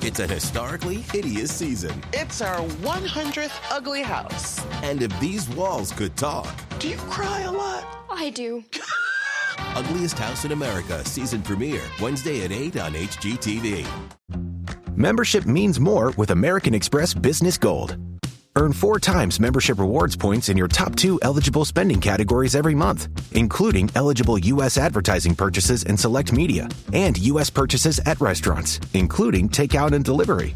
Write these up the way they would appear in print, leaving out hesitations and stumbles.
It's a historically hideous season. It's our 100th ugly house. And if these walls could talk... Do you cry a lot? I do. Ugliest House in America season premiere Wednesday at 8 on HGTV. Membership means more with American Express Business Gold. Earn 4 times membership rewards points in your top 2 eligible spending categories every month, including eligible U.S. advertising purchases and select media, and U.S. purchases at restaurants, including takeout and delivery.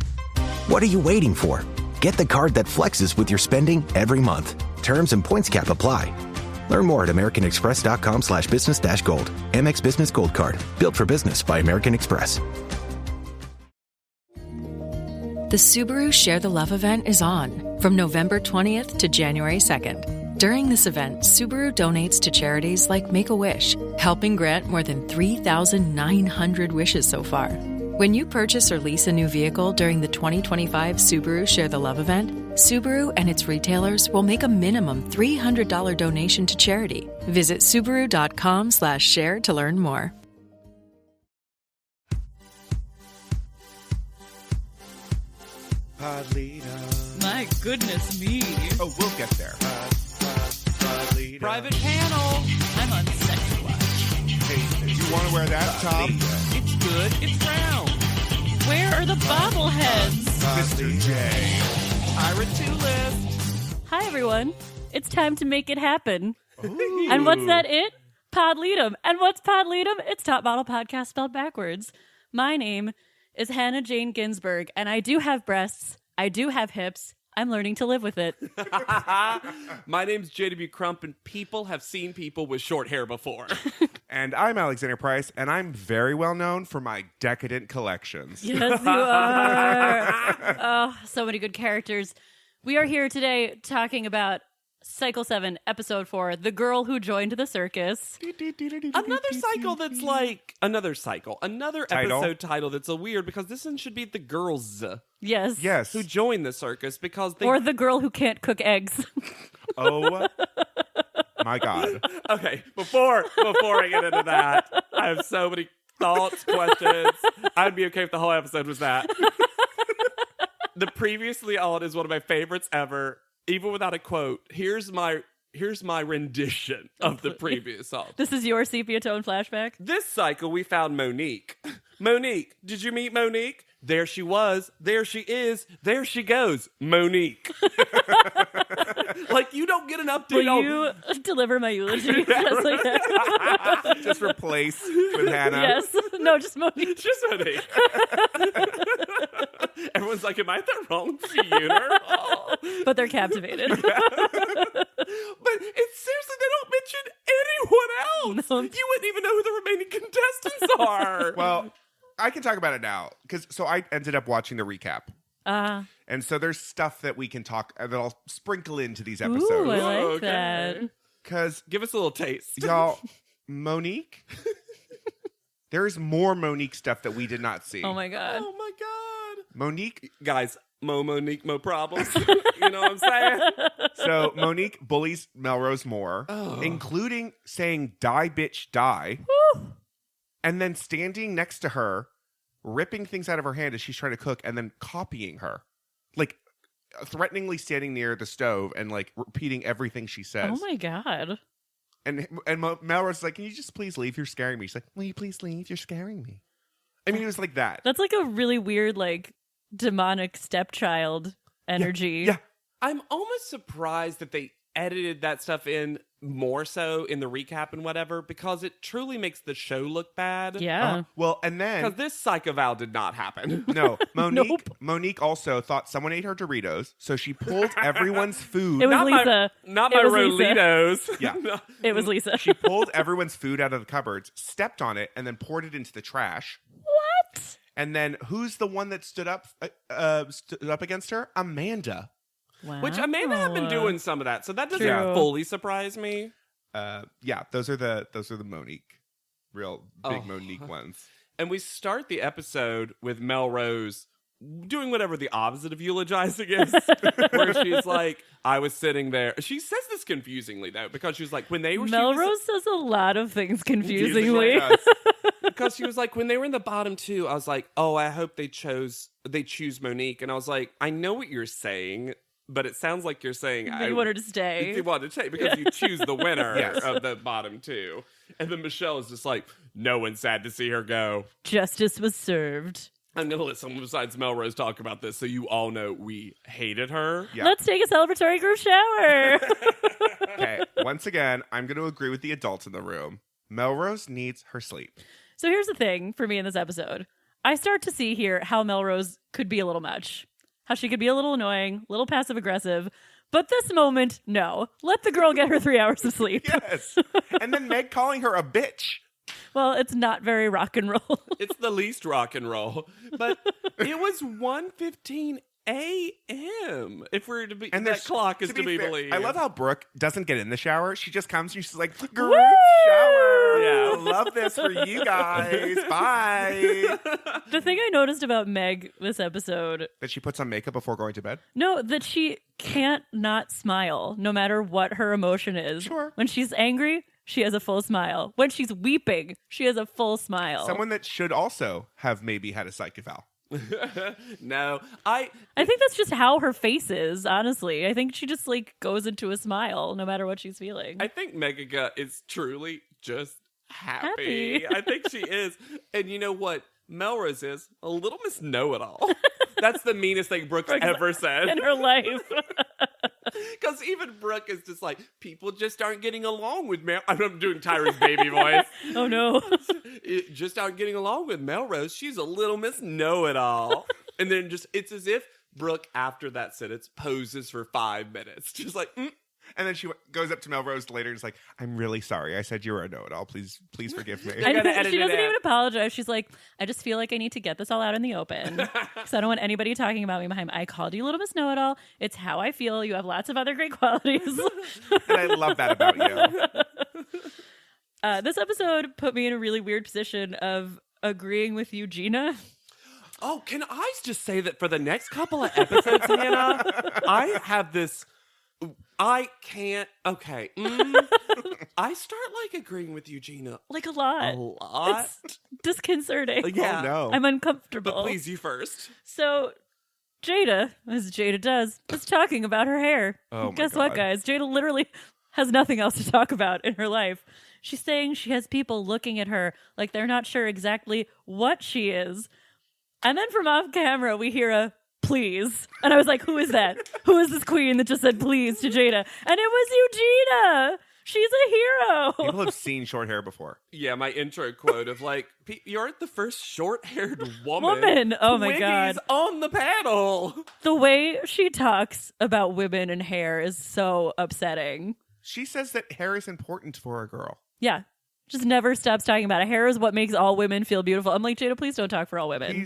What are you waiting for? Get the card that flexes with your spending every month. Terms and points cap apply. Learn more at americanexpress.com/business-gold. Amex Business Gold Card. Built for business by American Express. The Subaru Share the Love event is on from November 20th to January 2nd. During this event, Subaru donates to charities like Make-A-Wish, helping grant more than 3,900 wishes so far. When you purchase or lease a new vehicle during the 2025 Subaru Share the Love event, Subaru and its retailers will make a minimum $300 donation to charity. Visit Subaru.com/share to learn more. Pod leader. My goodness me. Oh, we'll get there. Pod leader. Private panel. I'm on sex watch. Hey, do you want to wear that, Tom? It's good. It's round. Where are the bobbleheads? Mr. J. Ira Two-List. Hi, everyone. It's time to make it happen. Ooh. And what's that it? Podleadum. And what's Podleadum? It's Top Model Podcast spelled backwards. My name is Hannah Jane Ginsburg, and I do have breasts. I do have hips. I'm learning to live with it. My name's JW Crump, and people have seen people with short hair before. And I'm Alexander Price, and I'm very well known for my decadent collections. Yes, you are. Oh, so many good characters. We are here today talking about Cycle 7, Episode 4, The Girl Who Joined the Circus. Another cycle that's like... Another episode title that's a weird, because this one should be The Girls Yes. Yes. Who Joined the Circus, because they... Or The Girl Who Can't Cook Eggs. Oh, my God. Okay, before I get into that, I have so many thoughts, questions. I'd be okay if the whole episode was that. The Previously On is one of my favorites ever. Even without a quote, here's my rendition of the previous song. This is your sepia tone flashback? This cycle, we found Monique. Monique, did you meet Monique? There she was. There she is. There she goes. Monique. Like, you don't get an update. Will you deliver my eulogy? Just like that? Just replace with Hannah. Yes. No, just Monique. Just Monique. Everyone's like, am I at the wrong funeral? But they're captivated. But it's seriously, they don't mention anyone else. No. You wouldn't even know who the remaining contestants are. Well, I can talk about it now, because I ended up watching the recap. And so there's stuff that we can talk, that I'll sprinkle into these episodes. Ooh, I like Okay. that. Because, Give us a little taste. y'all, Monique, there's more Monique stuff that we did not see. Oh my God. Oh my God. Monique, Guys, Monique, problems. You know what I'm saying? so Monique bullies Melrose Moore, including saying, "Die, bitch, die." Woo. And then standing next to her, ripping things out of her hand as she's trying to cook, and then copying her. Like, threateningly standing near the stove and, like, repeating everything she says. Oh my God. And Melrose is like, "Can you just please leave? You're scaring me." She's like, "Will you please leave? You're scaring me." I mean, it was like that. That's like a really weird, like, demonic stepchild energy. Yeah. I'm almost surprised that they edited that stuff in more so in the recap and whatever, because it truly makes the show look bad. Yeah. Well, and then... Because this psychoval did not happen. No, Monique. Nope. Monique also thought someone ate her Doritos, so she pulled everyone's food. It was Not Lisa. Not It my was Lisa. Rolitos. Yeah. No. It was Lisa. She pulled everyone's food out of the cupboards, stepped on it, and then poured it into the trash. What? And then who's the one that stood up against her? Amanda. Wow. Which Amanda had been doing some of that, so that doesn't True. fully surprise me. Yeah, those are the Monique, real big Oh. Monique ones. And we start the episode with Melrose doing whatever the opposite of eulogizing is, where she's like, I was sitting there. She says this confusingly, though, because she was like, when they were... Melrose says a lot of things confusingly. Because she was like, when they were in the bottom two, I was like, oh, I hope they choose Monique. And I was like, I know what you're saying, but it sounds like you're saying... I want her to stay. You want to stay because you choose the winner of the bottom two. And then Michelle is just like, no one's sad to see her go. Justice was served. I'm going to let someone besides Melrose talk about this so you all know we hated her. Yeah. Let's take a celebratory group shower. Okay, once again, I'm going to agree with the adults in the room. Melrose needs her sleep. So here's the thing for me in this episode. I start to see here how Melrose could be a little much. How she could be a little annoying, a little passive-aggressive. But this moment, no. Let the girl get her 3 hours of sleep. Yes. And then Meg calling her a bitch. Well, it's not very rock and roll. It's the least rock and roll. But it was 1:15 a.m. If we're to be, And that clock is to be fair, believed. I love how Brooke doesn't get in the shower. She just comes and she's like, group Woo! shower. Yeah. I love this for you guys. Bye. The thing I noticed about Meg this episode, That she puts on makeup before going to bed. no, that she can't not smile no matter what her emotion is. Sure. When she's angry, she has a full smile. When she's weeping, she has a full smile. Someone that should also have maybe had a psych eval. No, I think that's just how her face is, honestly. I think she just like goes into a smile no matter what she's feeling. think Megagut is truly just happy. Happy. I think she is. And you know what? Melrose is a little Miss Know-It-All. That's the meanest thing Brooke's ever said. in her life. Because even Brooke is just like, people just aren't getting along with Mel. I'm doing Tyra's baby voice. Oh no. Just aren't getting along with Melrose. She's a little Miss Know-It-All. And then just, it's as if Brooke, after that sentence, poses for 5 minutes. Just like, And then she goes up to Melrose later and is like, I'm really sorry. I said you were a know-it-all. Please forgive me. They're gonna edit She it doesn't out. even apologize. She's like, I just feel like I need to get this all out in the open. Because I don't want anybody talking about me behind me. I called you Little Miss Know-It-All. It's how I feel. You have lots of other great qualities. And I love that about you. This episode put me in a really weird position of agreeing with Eugenia. oh, can I just say that for the next couple of episodes, Hannah, I have this... I can't. Okay. I start like agreeing with Eugenia Like a lot. a lot. It's disconcerting. Yeah. Oh, no. I'm uncomfortable. But please, you first. So Jada, as Jada does, is talking about her hair. Oh, my Guess what, God. guys? Jada literally has nothing else to talk about in her life. She's saying she has people looking at her like they're not sure exactly what she is. And then from off camera, we hear a please. And I was like, who is that? Who is this queen that just said please to Jada? And it was Eugenia. She's a hero. People have seen short hair before. Yeah, my intro quote of like, you aren't the first short-haired woman. Oh my Twiggy's God. on the panel. The way she talks about women and hair is so upsetting. She says that hair is important for a girl. Yeah. Just never stops talking about it. Hair is what makes all women feel beautiful. I'm like, Jada, please don't talk for all women.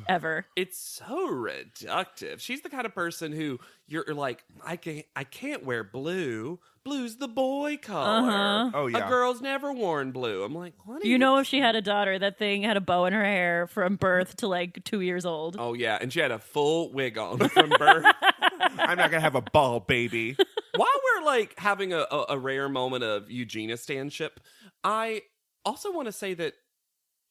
Ever. It's so reductive. She's the kind of person who you're like, I can't wear blue. Blue's the boy color. Uh-huh. Oh, yeah. A girl's never worn blue. I'm like, what? You know, if she had a daughter, that thing had a bow in her hair from birth to like 2 years old. Oh yeah, and she had a full wig on from birth. I'm not going to have a ball baby. While we're like having a rare moment of Eugenia standship, I also want to say that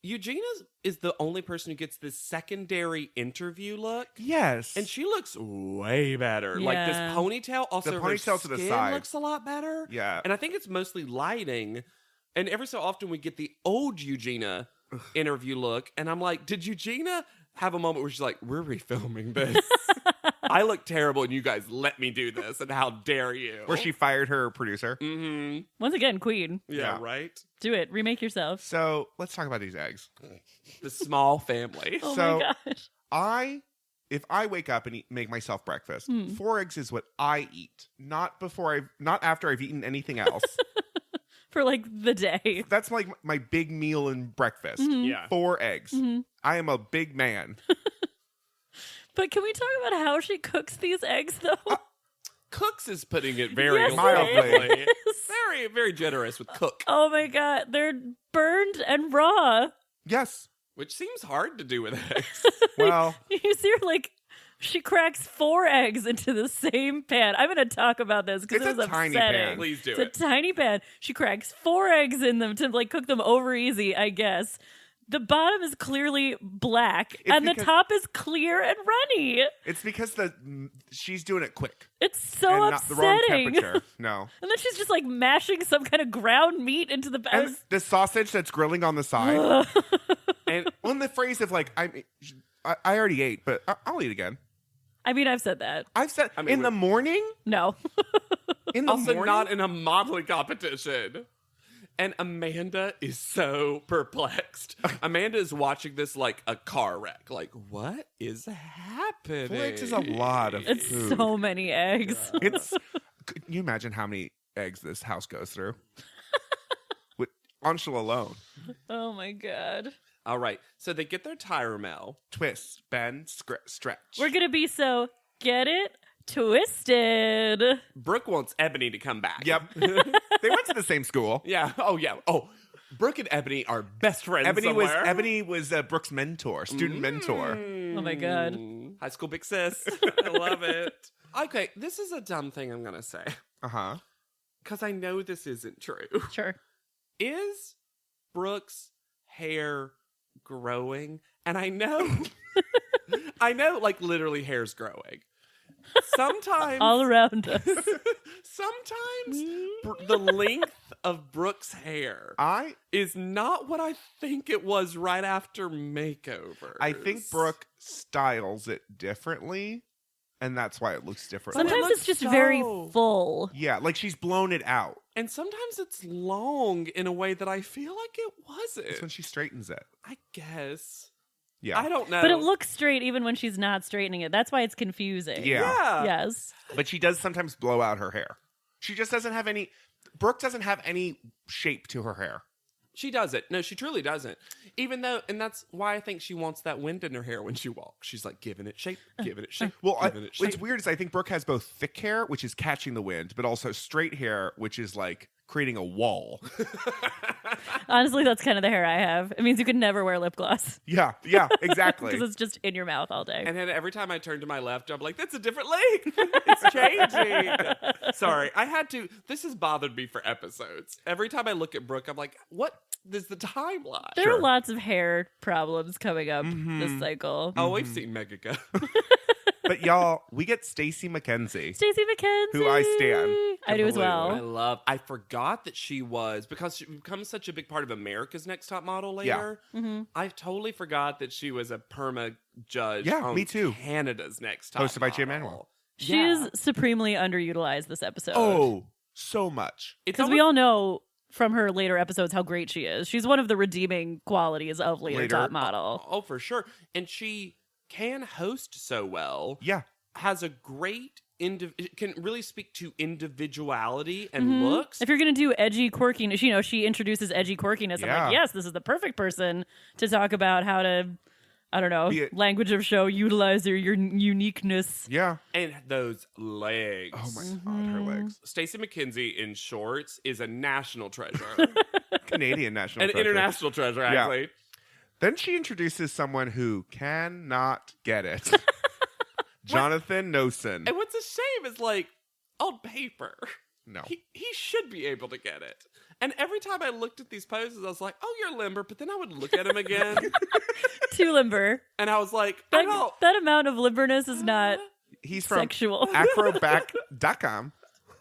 Eugenia is the only person who gets this secondary interview look. Yes. And she looks way better. Like this Yeah. ponytail, also The her ponytail to the skin side. looks a lot better. Yeah. And I think it's mostly lighting. And every so often we get the old Eugenia interview look. And I'm like, did Eugenia have a moment where she's like, we're refilming this? I look terrible and you guys let me do this. And how dare you? Where she fired her producer. Mm-hmm. Once again, queen. Yeah, Yeah. right? Do it. Remake yourself. So let's talk about these eggs. The small family. Oh So- my gosh. If I wake up and make myself breakfast, 4 eggs is what I eat, not after I've eaten anything else. For like the day. That's like my big meal in breakfast. Yeah. 4 eggs. I am a big man. But can we talk about how she cooks these eggs though? Cooks is putting it very Yes, it mildly. is. Very, very generous with cook. Oh my god. They're burned and raw. Yes. Which seems hard to do with eggs. Well, You see her like she cracks 4 eggs into the same pan. I'm going to talk about this because It's it was a tiny upsetting. pan. Please do It's it. a tiny pan. She cracks 4 eggs in them to like cook them over easy, I guess. The bottom is clearly black, It's and the because- top is clear and runny. it's because she's doing it quick. It's so and not the wrong upsetting. temperature. No. And then she's just like mashing some kind of ground meat into the. And the sausage that's grilling on the side. And on the phrase of like, I already ate, but I'll eat again. I mean, I've said that. I've said I mean, in the morning. No. In the Also, morning. not in a modeling competition. And Amanda is so perplexed. Amanda is watching this like a car wreck. Like, what is happening? Flix is a lot of It's food. so many eggs. It's. Can you imagine how many eggs this house goes through? With Anshul alone. Oh my God. All right. So they get their Tyramel. Twist, bend, stretch. We're going to be so, get it? Twisted. Brooke wants Ebony to come back. Yep. They went to the same school. Yeah. Oh, yeah. Oh, Brooke and Ebony are best friends Ebony somewhere. was Brooke's mentor, student mentor. Oh my God. High school big sis. I love it. Okay, this is a dumb thing I'm going to say. Uh-huh. Because I know this isn't true. Sure. Is Brooke's hair growing? And I know, like literally hair's growing. Sometimes, All around us. sometimes the length of Brooke's hair is not what I think it was right after makeover. I think Brooke styles it differently, and that's why it looks different. Sometimes looks it's just very so- full. Yeah, like she's blown it out. And sometimes it's long in a way that I feel like it wasn't. It's when she straightens it. I guess. Yeah. I don't know. But it looks straight even when she's not straightening it. That's why it's confusing. Yeah. Yes. But she does sometimes blow out her hair. She just doesn't have any. Brooke doesn't have any shape to her hair. She doesn't. No, she truly doesn't. Even though, and that's why I think she wants that wind in her hair when she walks. She's like giving it shape, giving it shape, Well, giving it shape. what's weird is I think Brooke has both thick hair, which is catching the wind, but also straight hair, which is like creating a wall. Honestly, that's kind of the hair I have. It means you could never wear lip gloss Yeah, exactly. because it's just in your mouth all day. And then every time I turn to my left, I'm like, that's a different length. It's changing. Sorry, I had to. This has bothered me for episodes. Every time I look at Brooke, I'm like, what is the timeline? There are lots of hair problems coming up this cycle. Oh, we've seen Mega go. But y'all, we get Stacey McKenzie. Stacey McKenzie. Who I stan. I do as I well. I forgot that she was, because she becomes such a big part of America's Next Top Model later. Mm-hmm. I totally forgot that she was a perma judge Yeah, on me too. Canada's Next Top Hosted by Jay Model. Manuel. She Yeah. is supremely underutilized this episode. Oh, so much. It's Because we all know from her later episodes how great she is. She's one of the redeeming qualities of later Top Model. Oh, for sure. And she can host so well. Yeah. Has a great can really speak to individuality and looks. If you're going to do edgy quirkiness, she introduces edgy quirkiness. I'm Yeah. like, yes, this is the perfect person to talk about how to, I don't know, language of show, utilize your uniqueness. Yeah. And those legs. Oh my God, her legs. Stacey McKenzie in shorts is a national treasure. Canadian national An treasure. international treasure, Yeah. actually. Then she introduces someone who cannot get it. Jonathan Nosen. And what's a shame is like, on paper, No. he should be able to get it. And every time I looked at these poses, I was like, oh, you're limber. But then I would look at him again, Too limber. and I was like, I That, don't. that amount of limberness is not He's from sexual. acrobac.com.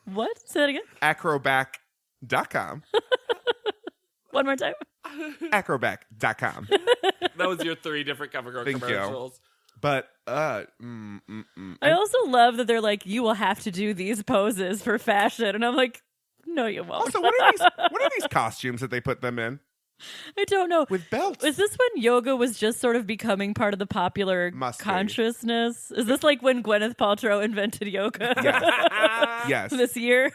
What? Say that again? Acrobac.com. One more time. Acrobac.com. That was your 3 different CoverGirl Thank you. commercials. But, I also love that they're like, you will have to do these poses for fashion. And I'm like, no, you won't. also, what are these costumes that they put them in? I don't know. With belts. Is this when yoga was just sort of becoming part of the popular Must be. consciousness? Is this like when Gwyneth Paltrow invented yoga Yes. this year?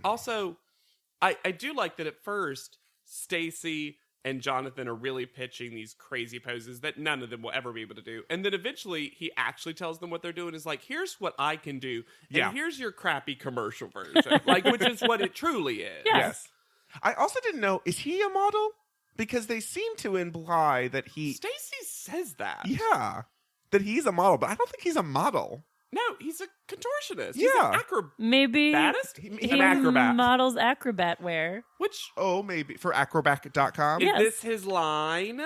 Also, I do like that at first, Stacey and Jonathan are really pitching these crazy poses that none of them will ever be able to do. And then eventually he actually tells them what they're doing is like, here's what I can do. And Yeah. here's your crappy commercial version. Like, which is what it truly is. Yeah. Yes. I also didn't know, is he a model? Because they seem to imply that Stacy says that. Yeah. That he's a model, but I don't think he's a model. No, he's a contortionist. Yeah. He's an acrobatist. Maybe He's he an acrobat. models acrobat wear. Which, Oh, maybe. For acrobat.com? Yeah. is Yes. this his line?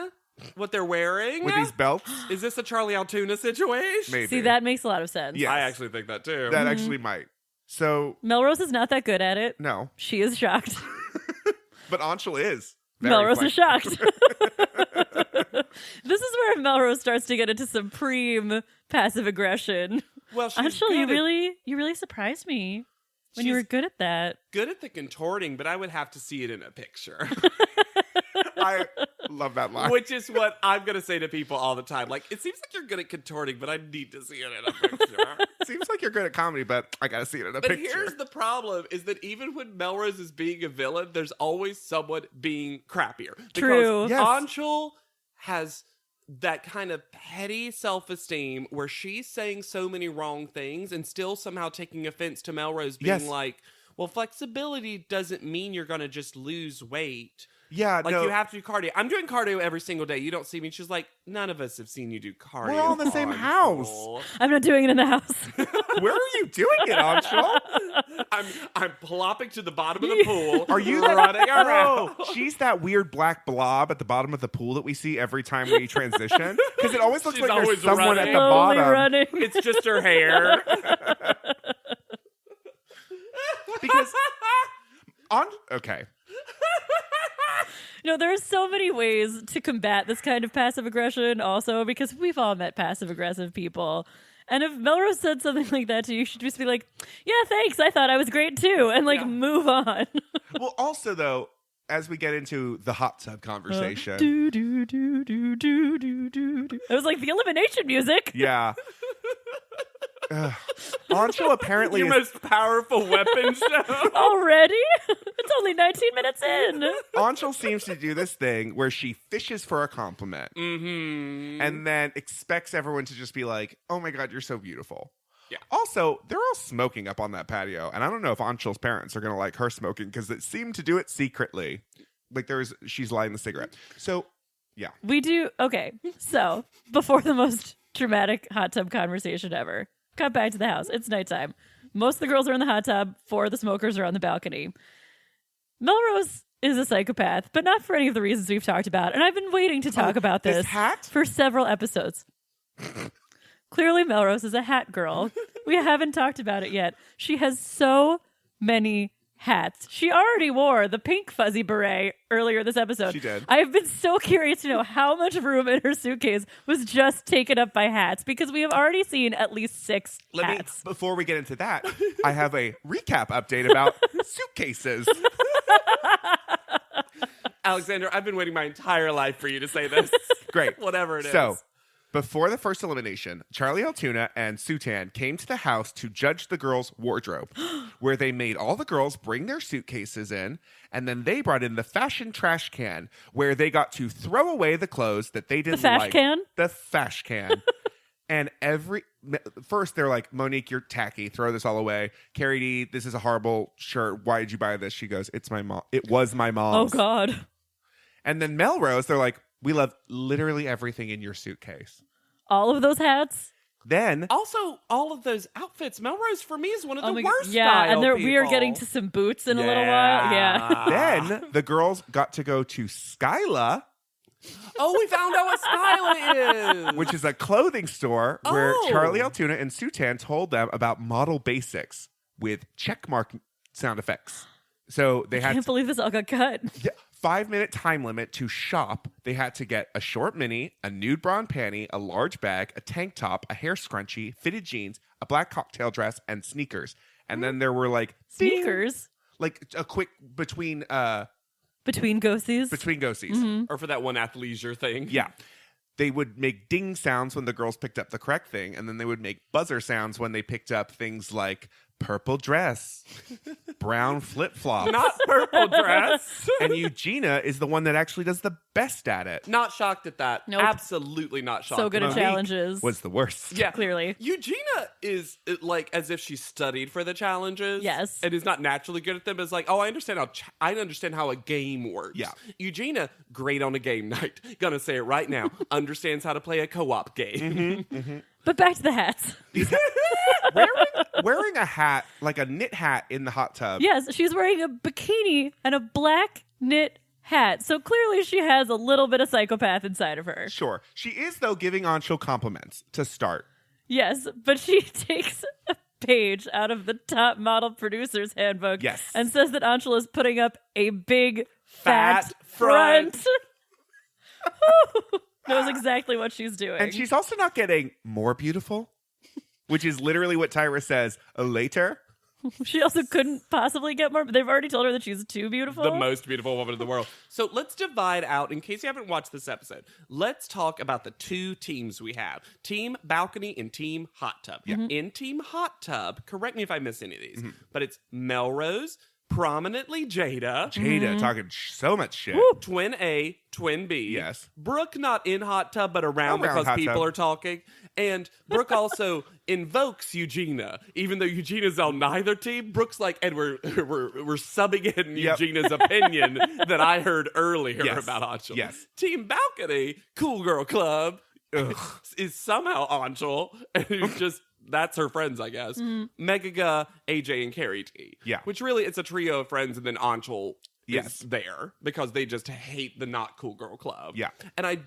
What they're wearing? With these belts? Is this a Charlie Altoona situation? Maybe. See, that makes a lot of sense. Yes. I actually think that too. That actually might. So, Melrose is not that good at it. no. She is shocked. But Anshul is. Very Melrose is flaky. shocked. This is where Melrose starts to get into supreme passive aggression. Well, she's Anshul, you good at- really surprised me when you She's were good at that. good at the contorting, but I would have to see it in a picture. I love that line. Which is what I'm going to say to people all the time. Like, it seems like you're good at contorting, but I need to see it in a picture. Seems like you're good at comedy, but I gotta see it in a But picture. here's the problem, is that even when Melrose is being a villain, there's always someone being crappier. True. Because Yes. Anshul has that kind of petty self-esteem where she's saying so many wrong things and still somehow taking offense to Melrose being Yes. like, well, flexibility doesn't mean you're going to just lose weight. Yeah, Like, no. you have to do cardio. I'm doing cardio every single day. You don't see me. She's like, none of us have seen you do cardio. We're all in the same Anshul." I'm not doing it in the house. Where are you doing it, Anshul? I'm plopping to the bottom of the pool. Are you running around? Oh, she's that weird black blob at the bottom of the pool that we see every time we transition. Because it always looks She's like there's always someone running. at the Slowly bottom. running. It's just her hair. Because okay. No, there are so many ways to combat this kind of passive aggression also, because we've all met passive aggressive people. And if Melrose said something like that to you, you should just be like, yeah, thanks, I thought I was great too, and like move on. Well, also though, as we get into the hot tub conversation, Do, do, do, do, do, do, do, do. It was like the elimination music. yeah. Anshul apparently Your is, most powerful weapon show. Already? It's only 19 minutes in. Anshul seems to do this thing where she fishes for a compliment and then expects everyone to just be like, "Oh my god, you're so beautiful." Yeah. Also, they're all smoking up on that patio, and I don't know if Anshul's parents are going to like her smoking because they seem to do it secretly. Like she's lighting the cigarette. So, yeah. We do. Okay. So, before the most dramatic hot tub conversation ever, cut back to the house. It's nighttime. Most of the girls are in the hot tub. 4 of the smokers are on the balcony. Melrose is a psychopath, but not for any of the reasons we've talked about. And I've been waiting to talk about this this hat? for several episodes. Clearly, Melrose is a hat girl. We haven't talked about it yet. She has so many hats. She already wore the pink fuzzy beret earlier this episode. She did. I've been so curious to know how much room in her suitcase was just taken up by hats, because we have already seen at least 6 hats. Before we get into that, I have a recap update about suitcases. Alexander, I've been waiting my entire life for you to say this. Great. Whatever it is. So, before the first elimination, Charlie Altoona and Sutan came to the house to judge the girls' wardrobe, where they made all the girls bring their suitcases in, and then they brought in the fashion trash can, where they got to throw away the clothes that they didn't fash like. can? The fash can. And first they're like, Monique, you're tacky. Throw this all away. Carrie D, this is a horrible shirt. Why did you buy this? She goes, it's my mom. It was my Oh, mom's. God. And then Melrose, they're like, we love literally everything in your suitcase. All of those hats? Then Also, all of those outfits. Melrose, for me, is one of the my worst God. Yeah, style and we are people. getting to some boots in a little while. Yeah. Then the girls got to go to Skyla, Oh, we found out what Skyla is. which is a clothing store where Oh. Charlie Altoona and Sutan told them about model basics with checkmark sound effects. So they I had can't believe this all got cut. 5-minute time limit to shop. They had to get a short mini, a nude bra and panty, a large bag, a tank top, a hair scrunchie, fitted jeans, a black cocktail dress, and sneakers. And then there were like Sneakers like a quick between between go-sees. go-sees. Or for that one athleisure thing. Yeah. They would make ding sounds when the girls picked up the correct thing, and then they would make buzzer sounds when they picked up things like purple dress, brown flip-flops. Not purple dress. And Eugenia is the one that actually does the best at it. Not shocked at that. Nope. Absolutely not shocked. So good at Monique challenges. was the worst. Yeah, Clearly. Eugenia is like as if she studied for the challenges. Yes. and is not naturally good at them. It's like, oh, I understand how a game works. Yeah. Eugenia, great on a game night. Gonna say it right now. Understands how to play a co-op game. But back to the hats. Wearing a hat, like a knit hat in the hot tub. Yes, she's wearing a bikini and a black knit hat. So clearly she has a little bit of psychopath inside of her. Sure. She is, though, giving Anshul compliments to start. Yes, but she takes a page out of the top model producer's handbook Yes. and says that Anshul is putting up a big Fat fat front. front. Knows exactly what she's doing. And she's also not getting more beautiful, which is literally what Tyra says later. She also couldn't possibly get more, but they've already told her that she's too beautiful. The most beautiful woman in the world. So let's divide out, in case you haven't watched this episode, let's talk about the two teams we have. Team Balcony and Team Hot Tub. In Team Hot Tub, correct me if I miss any of these, but it's Melrose, prominently Jada. Talking so much shit. Twin A, Twin B. Yes. Brooke not in Hot Tub, but around because Hot people Tub. are talking. And Brooke also invokes Eugenia. Even though Eugenia's on neither team, Brooke's like, and we're subbing in Eugenia's opinion that I heard earlier about Anshul. Yes. Team Balcony, Cool Girl Club, is somehow Anshul. And it's just... That's her friends, I guess. Megaga, AJ, and Carrie T. Yeah. Which really, it's a trio of friends, and then Anshul Yes. is there because they just hate the not cool girl club. Yeah. And I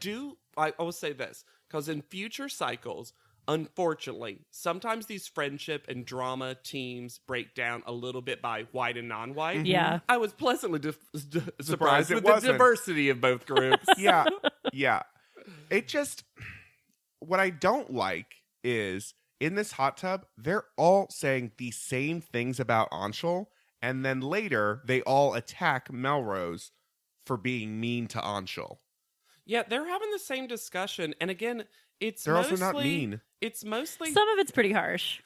will say this, because in future cycles, unfortunately, sometimes these friendship and drama teams break down a little bit by white and non-white. Yeah. I was pleasantly surprised it with wasn't. the diversity of both groups. Yeah. It just, what I don't like is, in this hot tub, they're all saying the same things about Anshul, and then later they all attack Melrose for being mean to Anshul. Yeah, they're having the same discussion, and again, They're also not mean. It's mostly Some of it's pretty harsh.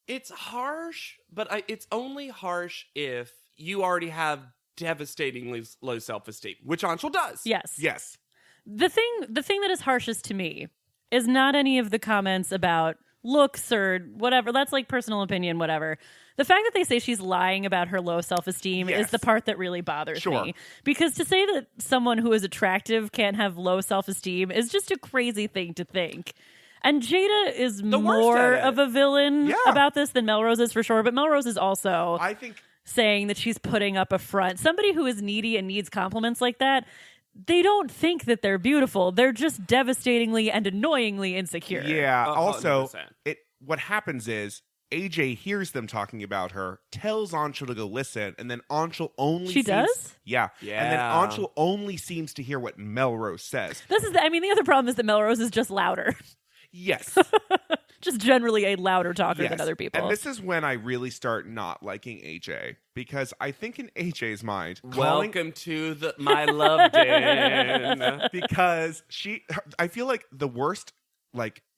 It's harsh, but it's only harsh if you already have devastatingly low self-esteem, which Anshul does. Yes. Yes. The thing that is harshest to me is not any of the comments about looks or whatever. That's like personal opinion, whatever. The fact that they say she's lying about her low self-esteem is the part that really bothers me. Because to say that someone who is attractive can't have low self-esteem is just a crazy thing to think. And Jada is more of a villain about this than Melrose is, for sure. But Melrose is also, I think, saying that she's putting up a front. Somebody who is needy and needs compliments like that, they don't think that they're beautiful. They're just devastatingly and annoyingly insecure. Yeah. 100%. Also, what happens is AJ hears them talking about her, tells Anshul to go listen, and then Anshul only does? Yeah. Yeah. And then Anshul only seems to hear what Melrose says. The other problem is that Melrose is just louder. Yes. Just generally a louder talker than other people. And this is when I really start not liking AJ, because I think in AJ's mind, Welcome to my love den. because I feel like the worst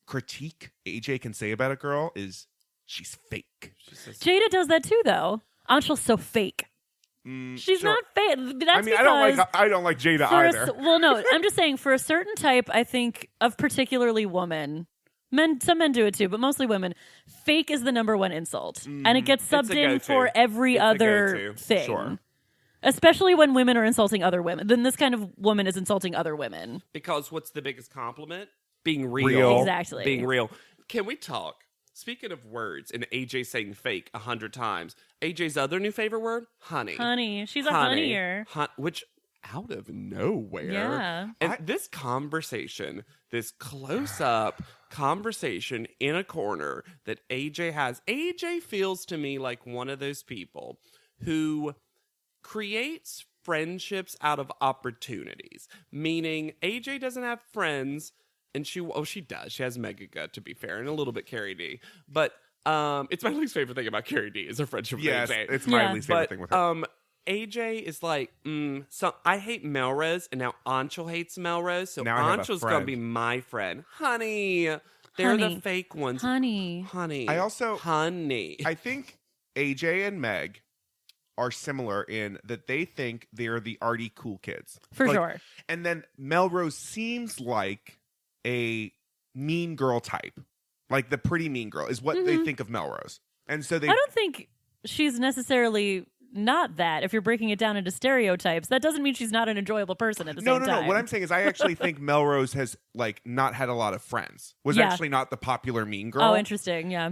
critique AJ can say about a girl is she's fake. Jada does that too, though. Anshul's so fake. She's not fake. That's I don't like Jada either. No, I'm just saying for a certain type, I think, of particularly women. Some men do it too, but mostly women. Fake is the number one insult. And it gets subbed in for every other thing. Sure. Especially when women are insulting other women. Then this kind of woman is insulting other women. Because what's the biggest compliment? Being real. Exactly. Being real. Can we talk? Speaking of words, and AJ saying fake 100 times, AJ's other new favorite word? Honey. Honey. She's a honeyer. Which, out of nowhere. Yeah. And this conversation, this close-up conversation in a corner that AJ has, AJ feels to me like one of those people who creates friendships out of opportunities. Meaning, AJ doesn't have friends... And she does. She has Megaga, to be fair, and a little bit Carrie D. But it's my least favorite thing about Carrie D is her friendship with AJ. It's my least favorite thing with her. AJ is like, so I hate Melrose, and now Anshul hates Melrose, so now Anshul's going to be my friend. Honey. They're the fake ones. Honey. Honey. I also... Honey. I think AJ and Meg are similar in that they think they're the arty cool kids. For sure. And then Melrose seems like a mean girl type. Like the pretty mean girl is what they think of Melrose. And so they I don't think she's necessarily not that. If you're breaking it down into stereotypes, that doesn't mean she's not an enjoyable person at the same time. No. What I'm saying is I actually think Melrose has like not had a lot of friends. Was actually not the popular mean girl. Oh, interesting. Yeah.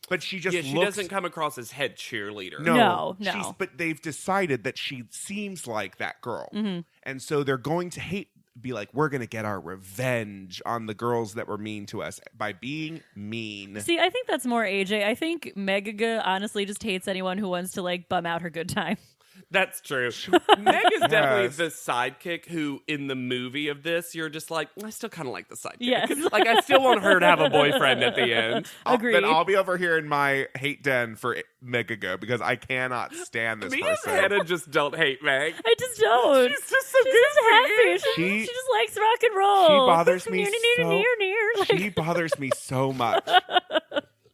But she just she doesn't come across as head cheerleader. No. But they've decided that she seems like that girl. And so they're going to be like, we're going to get our revenge on the girls that were mean to us by being mean. See, I think that's more AJ. I think Megaga honestly just hates anyone who wants to like bum out her good time. That's true. Meg is definitely the sidekick who, in the movie of this, you're just like, I still kind of like the sidekick. Yes. Like, I still want her to have a boyfriend at the end. Agreed. Then I'll be over here in my hate den for Megaga because I cannot stand this Me person. and Hannah just don't hate Meg. I just don't. She's just so She's good just happy. She just likes rock and roll. She bothers me Like, She bothers me so much.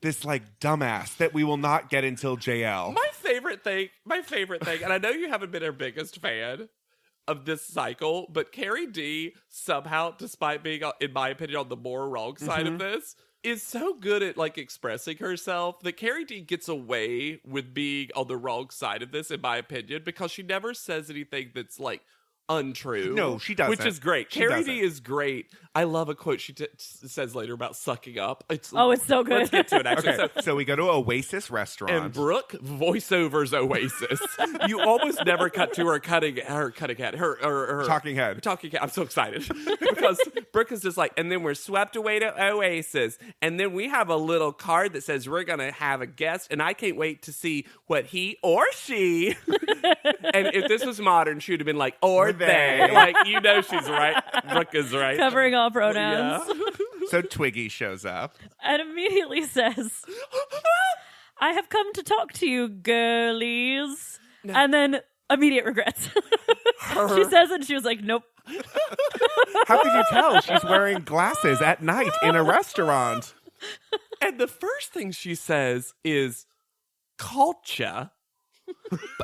This like dumbass that we will not get until JL. My favorite thing, and I know you haven't been her biggest fan of this cycle, but Carrie D somehow, despite being, in my opinion, on the more wrong side of this, is so good at like expressing herself that Carrie D gets away with being on the wrong side of this, in my opinion, because she never says anything that's like untrue. No, she doesn't. Which is great. She Carrie doesn't. D is great. I love a quote she says later about sucking up. it's so good. Let's get to it, actually. Okay, so we go to Oasis restaurant. And Brooke voiceovers Oasis. You almost never cut to her talking head. I'm so excited because Brooke is just like, and then we're swept away to Oasis, and then we have a little card that says we're gonna have a guest, and I can't wait to see what he or she. And if this was modern, she would have been like, or they. Like, you know, she's right. Brooke is right. Covering all pronouns. Yeah. So Twiggy shows up. And immediately says, I have come to talk to you, girlies. No. And then immediate regrets. She says it and she was like, nope. How could you tell? She's wearing glasses at night in a restaurant. And the first thing she says is culture.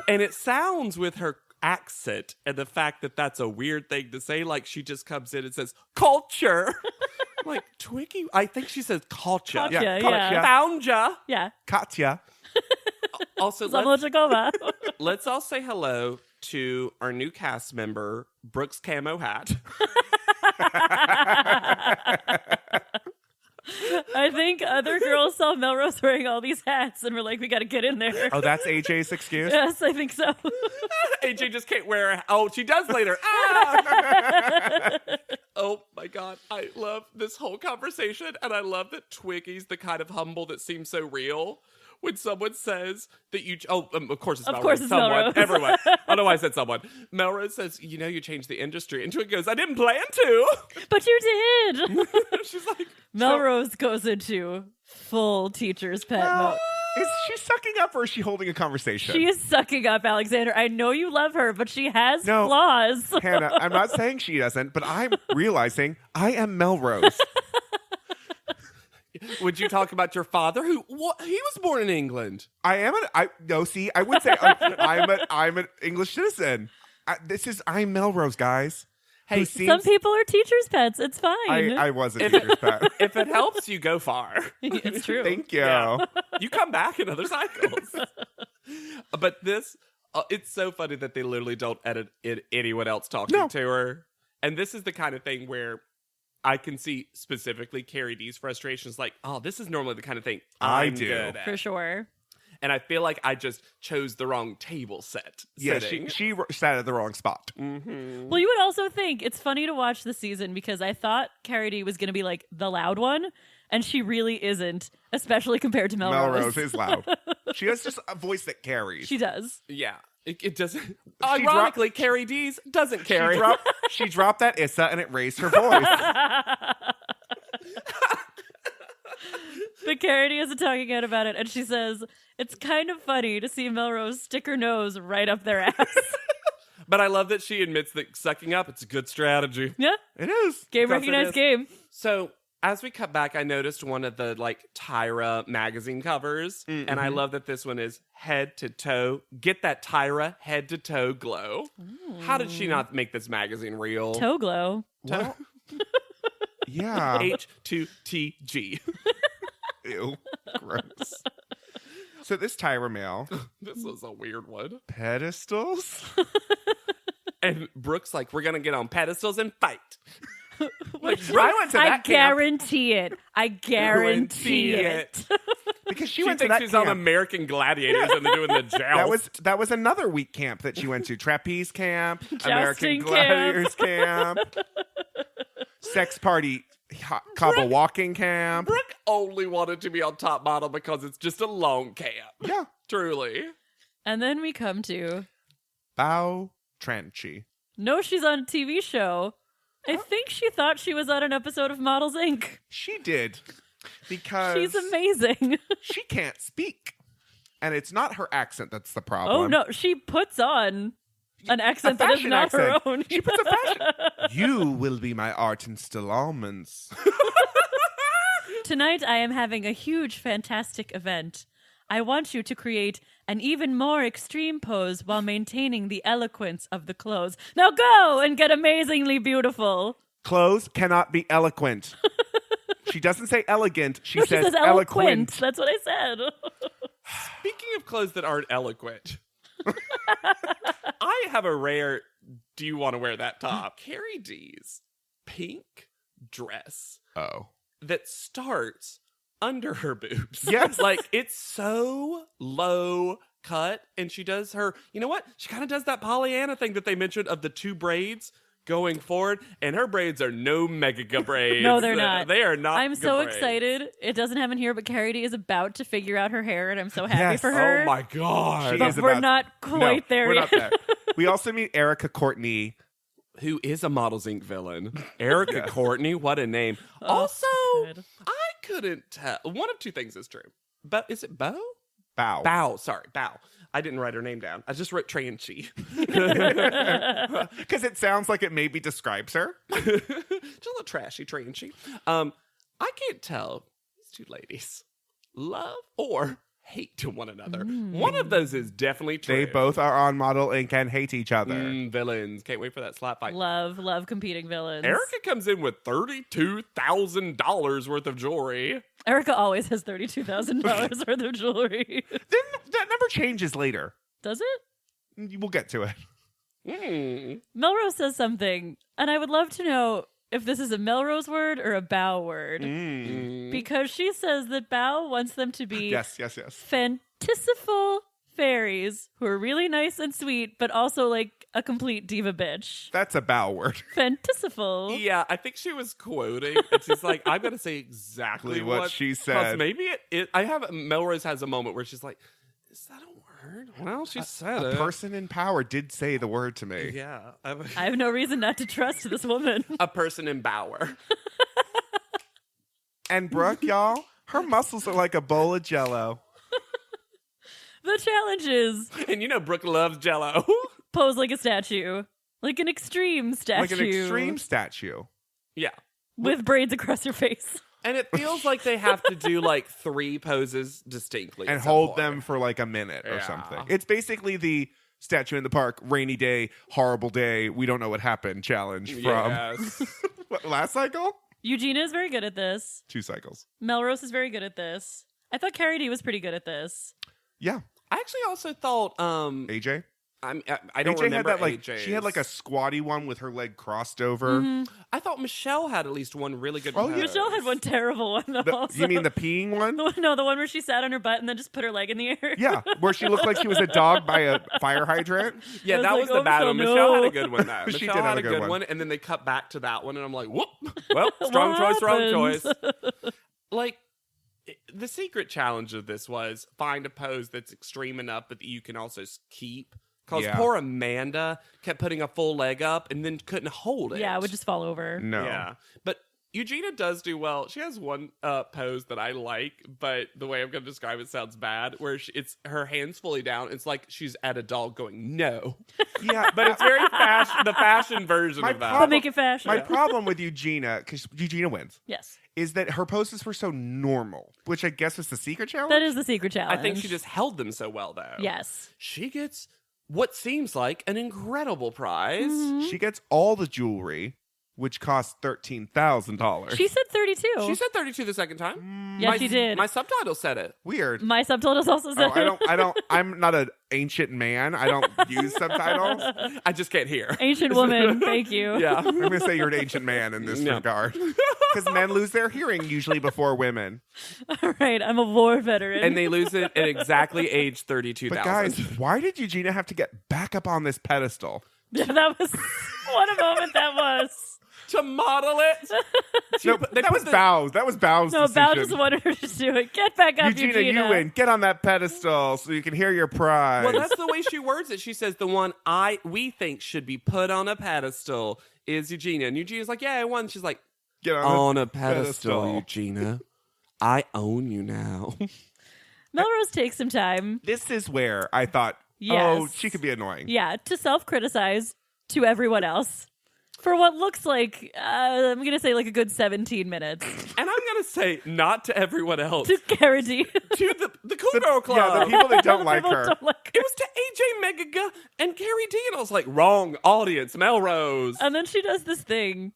And it sounds with her accent and the fact that that's a weird thing to say, like she just comes in and says culture. Like, Twiggy, I think she says culture. Katya, yeah. Found ya. Yeah. Katya. Also, let's all say hello to our new cast member, Brooke's camo hat. I think other girls saw Melrose wearing all these hats and were like, we got to get in there. Oh, that's AJ's excuse? Yes, I think so. AJ just can't wear a... Oh, she does later. Ah! Oh, my God. I love this whole conversation, and I love that Twiggy's the kind of humble that seems so real. When someone says that you... of course it's Melrose. Of course it's someone. Melrose. Everyone. I don't know why I said someone. Melrose says, you know, you changed the industry. And Twiggy goes, I didn't plan to. But you did. She's like... Melrose goes into full teacher's pet mode. Is she sucking up or is she holding a conversation? She is sucking up, Alexander. I know you love her, but she has flaws. Hannah, I'm not saying she doesn't, but I'm realizing I am Melrose. Would you talk about your father? He was born in England. I would say I'm an English citizen. I'm Melrose, guys. Hey, some people are teachers' pets. It's fine. I was a teacher's pet. If it helps, you go far. It's true. Thank you. Yeah. You come back in other cycles. But this, it's so funny that they literally don't edit anyone else talking to her. And this is the kind of thing where I can see specifically Carrie D's frustrations. Like, oh, this is normally the kind of thing I'm do. good at. For sure. And I feel like I just chose the wrong table set. Yeah, she sat at the wrong spot. Mm-hmm. Well, you would also think it's funny to watch the season because I thought Carrie D was going to be like the loud one, and she really isn't, especially compared to Melrose. Melrose is loud. She has just a voice that carries. She does. Yeah. It doesn't. Ironically, Carrie D's doesn't carry. She dropped that Issa and it raised her voice. But Carrie D is talking out about it, and she says, it's kind of funny to see Melrose stick her nose right up their ass. But I love that she admits that sucking up, it's a good strategy. Yeah. It is. Game recognized game. So As we cut back, I noticed one of the Tyra magazine covers, and I love that this one is head to toe. Get that Tyra head to toe glow. How did she not make this magazine real? Toe glow. Well, yeah. H2TG. Ew. Gross. So this Tyra mail. This was a weird one. Pedestals? And Brooke's like, we're going to get on pedestals and fight. I went to that camp guarantee it. I guarantee it. because she She went to thinks that she's camp. on American Gladiators and they're doing the joust. That was another week camp that she went to. Trapeze camp, American Jousting Gladiators camp, sex party, Cabo walking camp. Brooke only wanted to be on Top Model because it's just a long camp. Yeah. Truly. And then we come to, Bao Trenchy. no, she's on a TV show. I think she thought she was on an episode of Models Inc. She did. Because She's amazing. she can't speak. And it's not her accent that's the problem. Oh, no. She puts on an accent that is fashion not her accent. own. She puts a fashion. You will be my art installments. Tonight, I am having a huge, fantastic event. I want you to create an even more extreme pose while maintaining the eloquence of the clothes. Now go and get amazingly beautiful. Clothes cannot be eloquent. She doesn't say elegant. She No, says eloquent. eloquent. That's what I said. Speaking of clothes that aren't eloquent, I have a rare do you want to wear that top? Carrie D's pink dress Oh. that starts under her boobs. Yes. Like, it's so low cut, and she does her, you know what? She kind of does that Pollyanna thing that they mentioned of the two braids going forward, and her braids are no mega braids. No, they're not. They are not. I'm good so braids. excited. It doesn't happen here, but Carrie D is about to figure out her hair, and I'm so happy for her. Oh my god. She But is we're about- not quite there we're yet. not there. We also meet Erica Courtney. Who is a Models Inc. villain? Erica Courtney, what a name. Also, good. I couldn't tell. One of two things is true. But is it Bo? Bow. Bow. Sorry, Bow. I didn't write her name down. I just wrote Tranchi. Because it sounds like it maybe describes her. Just a little trashy Tranchi. I can't tell these two ladies love or hate to one another. One of those is definitely true. They both are on Model Inc. and hate each other. Villains. Can't wait for that slap fight. Love competing villains. Erica comes in with $32,000 worth of jewelry. Erica always has $32,000 worth of jewelry. Then that number changes later. Does it? We'll get to it. Melrose says something, and I would love to know if this is a Melrose word or a Bow word. Because she says that Bow wants them to be Yes. fantastical fairies who are really nice and sweet, but also like a complete diva bitch. That's a bow word. Fantastical. Yeah, I think she was quoting, and she's like, "I'm gonna say exactly what she 'cause said." Maybe I have Melrose has a moment where she's like, "Is that a word?" Well, she said A it. person in power did say the word to me. Yeah, I have no reason not to trust this woman. a person in Bower. And Brooke, y'all, her muscles are like a bowl of jello. The challenge is And you know Brooke loves Jello. pose like a statue. Like an extreme statue. Like an extreme statue. Yeah. with braids across your face. And it feels like they have to do like 3 poses distinctly. And at some hold point. them for like a minute or Yeah. something. It's basically the statue in the park, rainy day, horrible day, we don't know what happened challenge from Yes. what, last cycle? Eugenia is very good at this. 2 cycles. Melrose is very good at this. I thought Carrie D was pretty good at this. Yeah. I actually also thought AJ? I don't AJ remember had that like AJ's. she had like a squatty one with her leg crossed over. I thought Michelle had at least one really good Oh, pose. yeah. Michelle had one terrible one though. Also. You mean the peeing one? No, the one where she sat on her butt and then just put her leg in the air. Yeah, where she looked like she was a dog by a fire hydrant. Yeah, I that was was like, the bad oh, one. no. Michelle had a good one though. She Michelle did have had a good one. and then they cut back to that one, and I'm like, whoop. Well, strong What choice, wrong happened? choice. Like, the secret challenge of this was find a pose that's extreme enough but that you can also keep. Because Yeah. poor Amanda kept putting a full leg up and then couldn't hold it. Yeah, it would just fall over. No. Yeah. But Eugenia does do well. She has one pose that I like, but the way I'm going to describe it sounds bad, where it's her hands fully down. It's like she's at a dog going, no. Yeah, But it's very the fashion version of that. But make it fashion. My problem with Eugenia, because Eugenia wins, Yes. is that her poses were so normal, which I guess is the secret challenge. That is the secret challenge. I think she just held them so well, though. Yes. She gets what seems like an incredible prize. She gets all the jewelry, which costs $13,000. She said 32. She said 32 the second time. Yeah, she did. My subtitle said it. Weird. My subtitles also said I'm not an ancient man. I don't use subtitles. I just can't hear. Ancient woman. Thank you. Yeah. I'm going to say you're an ancient man in this regard. Because men lose their hearing usually before women. All right. I'm a war veteran. And they lose it at exactly age But 32,000. guys, why did Eugenia have to get back up on this pedestal? Yeah, that was what a moment that was. To model it? No, that was Bow's. That was Bow's No, decision. Bao just wanted her to do it. Get back up, Eugenia, you win. Get on that pedestal so you can hear your prize. Well, that's the way she words it. She says the one we think should be put on a pedestal is Eugenia. And Eugenia's like, yeah, I won. She's like, Get on a pedestal, Eugenia. I own you now. Melrose takes some time. This is where I thought, Yes. she could be annoying. Yeah, to self-criticize to everyone else for what looks like, I'm going to say like a good 17 minutes. And I'm going to say, not to everyone else. To Carradine. To the Cool Girl Club. Yeah, the people that don't like People her. don't like her. It was to AJ Megaga and Carrie D. And I was like, wrong audience, Melrose. And then she does this thing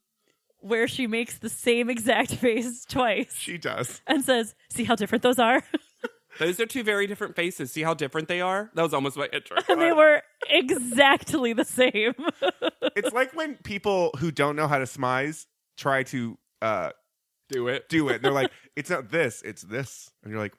where she makes the same exact face twice She does. and says, see how different those are? Those are two very different faces. See how different they are? That was almost my intro. And they were exactly the same. It's like when people who don't know how to smize try to Do it. do it. They're like, it's not this, it's this. And you're like,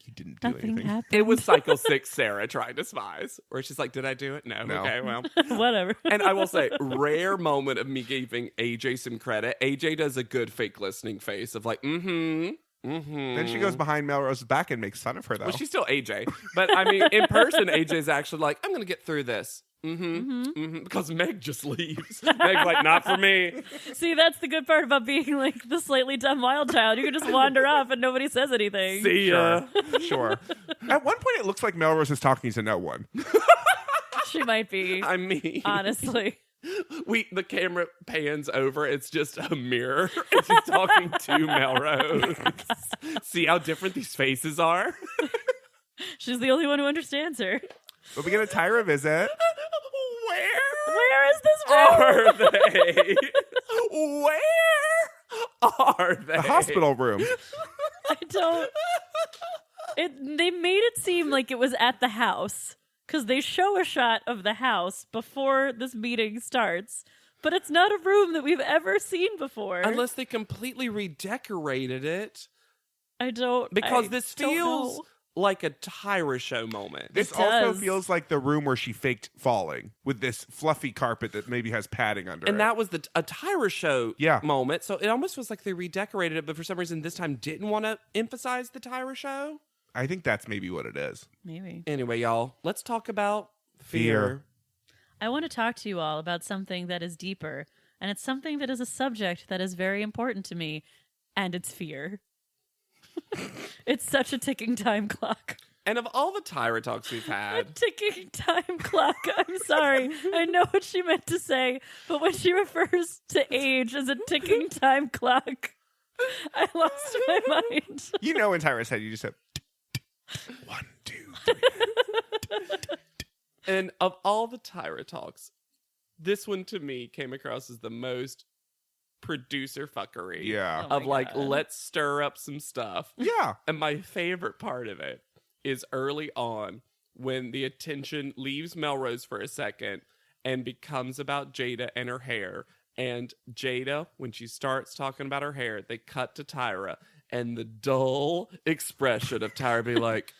you didn't do Nothing anything. happened. It was Cycle 6 Sarah trying to smize, where she's like, did I do it? No. No. Okay, well. Whatever. And I will say, rare moment of me giving AJ some credit. AJ does a good fake listening face of like, mm-hmm. Then she goes behind Melrose's back and makes fun of her, though. Well, she's still AJ. But I mean, in person, AJ's actually like, I'm going to get through this. Because Meg just leaves. Meg's like, not for me. See, that's the good part about being like the slightly dumb wild child. You can just wander off and nobody says anything. See ya. Sure. At one point, it looks like Melrose is talking to no one. She might be. I mean, Honestly. the camera pans over. It's just a mirror. And she's talking to Melrose. See how different these faces are? She's the only one who understands her. But we get a Tyra visit. Where is this room? Are they? Where are they? The hospital room. I don't. They made it seem like it was at the house because they show a shot of the house before this meeting starts, but it's not a room that we've ever seen before. Unless they completely redecorated it. I don't. Because I this don't feels know. like a Tyra show moment. This It also does. feels like the room where she faked falling with this fluffy carpet that maybe has padding under it. And that was a Tyra show Yeah. moment. So it almost was like they redecorated it, but for some reason this time didn't want to emphasize the Tyra show. I think that's maybe what it is. Maybe. Anyway, y'all, let's talk about Fear. I want to talk to you all about something that is deeper, and it's something that is a subject that is very important to me, and it's fear. It's such a ticking time clock. And of all the Tyra talks we've A had, ticking time clock. I'm sorry. I know what she meant to say, but when she refers to age as a ticking time clock, I lost my mind. You know, in Tyra's head, you just said 1, 2, 3. and of all the Tyra talks, this one to me came across as the most producer fuckery. Yeah. Oh Of my like, God. let's stir up some stuff. Yeah. And my favorite part of it is early on when the attention leaves Melrose for a second and becomes about Jada and her hair. And Jada, when she starts talking about her hair, they cut to Tyra. And the dull expression of Tyra be like,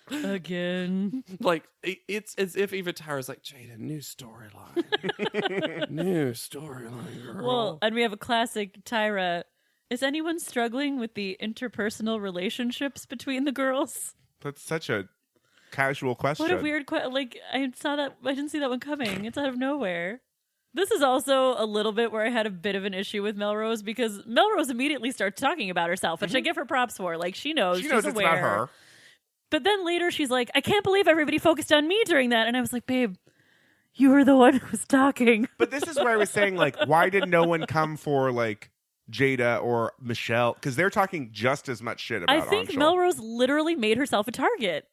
Again. like, it's as if even Tyra's like, Jada, new storyline. New storyline, girl. Well, and we have a classic Tyra. Is anyone struggling with the interpersonal relationships between the girls? That's such a casual question. What a weird question. Like, I didn't see that one coming. It's out of nowhere. This is also a little bit where I had a bit of an issue with Melrose because Melrose immediately starts talking about herself, which I give her props for. Like, she knows She she's knows it's aware. about her. But then later she's like, I can't believe everybody focused on me during that. And I was like, babe, you were the one who was talking. But this is where I was saying, like, why did no one come for, like, Jada or Michelle? Because they're talking just as much shit about I think Anshul. Melrose literally made herself a target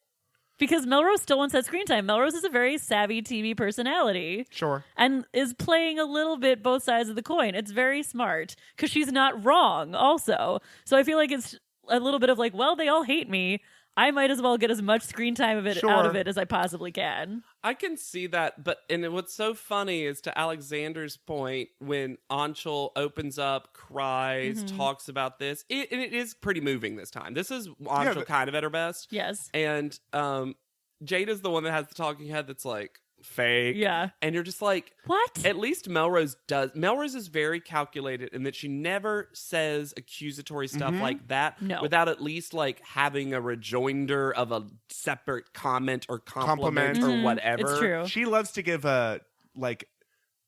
because Melrose still wants that screen time. Melrose is a very savvy TV personality. Sure. And is playing a little bit both sides of the coin. It's very smart because she's not wrong also. So I feel like it's a little bit of like, well, they all hate me. I might as well get as much screen time of it out of it as I possibly can. I can see that, but and what's so funny is to Alexander's point when Anshul opens up, cries, talks about this. And it is pretty moving this time. This is Anshul kind of at her best. Yes. And Jada's the one that has the talking head that's like fake. Yeah. And you're just like, what? At least Melrose does. Melrose is very calculated in that she never says accusatory stuff like that without at least like having a rejoinder of a separate comment or compliment or whatever. It's true. She loves to give a, like,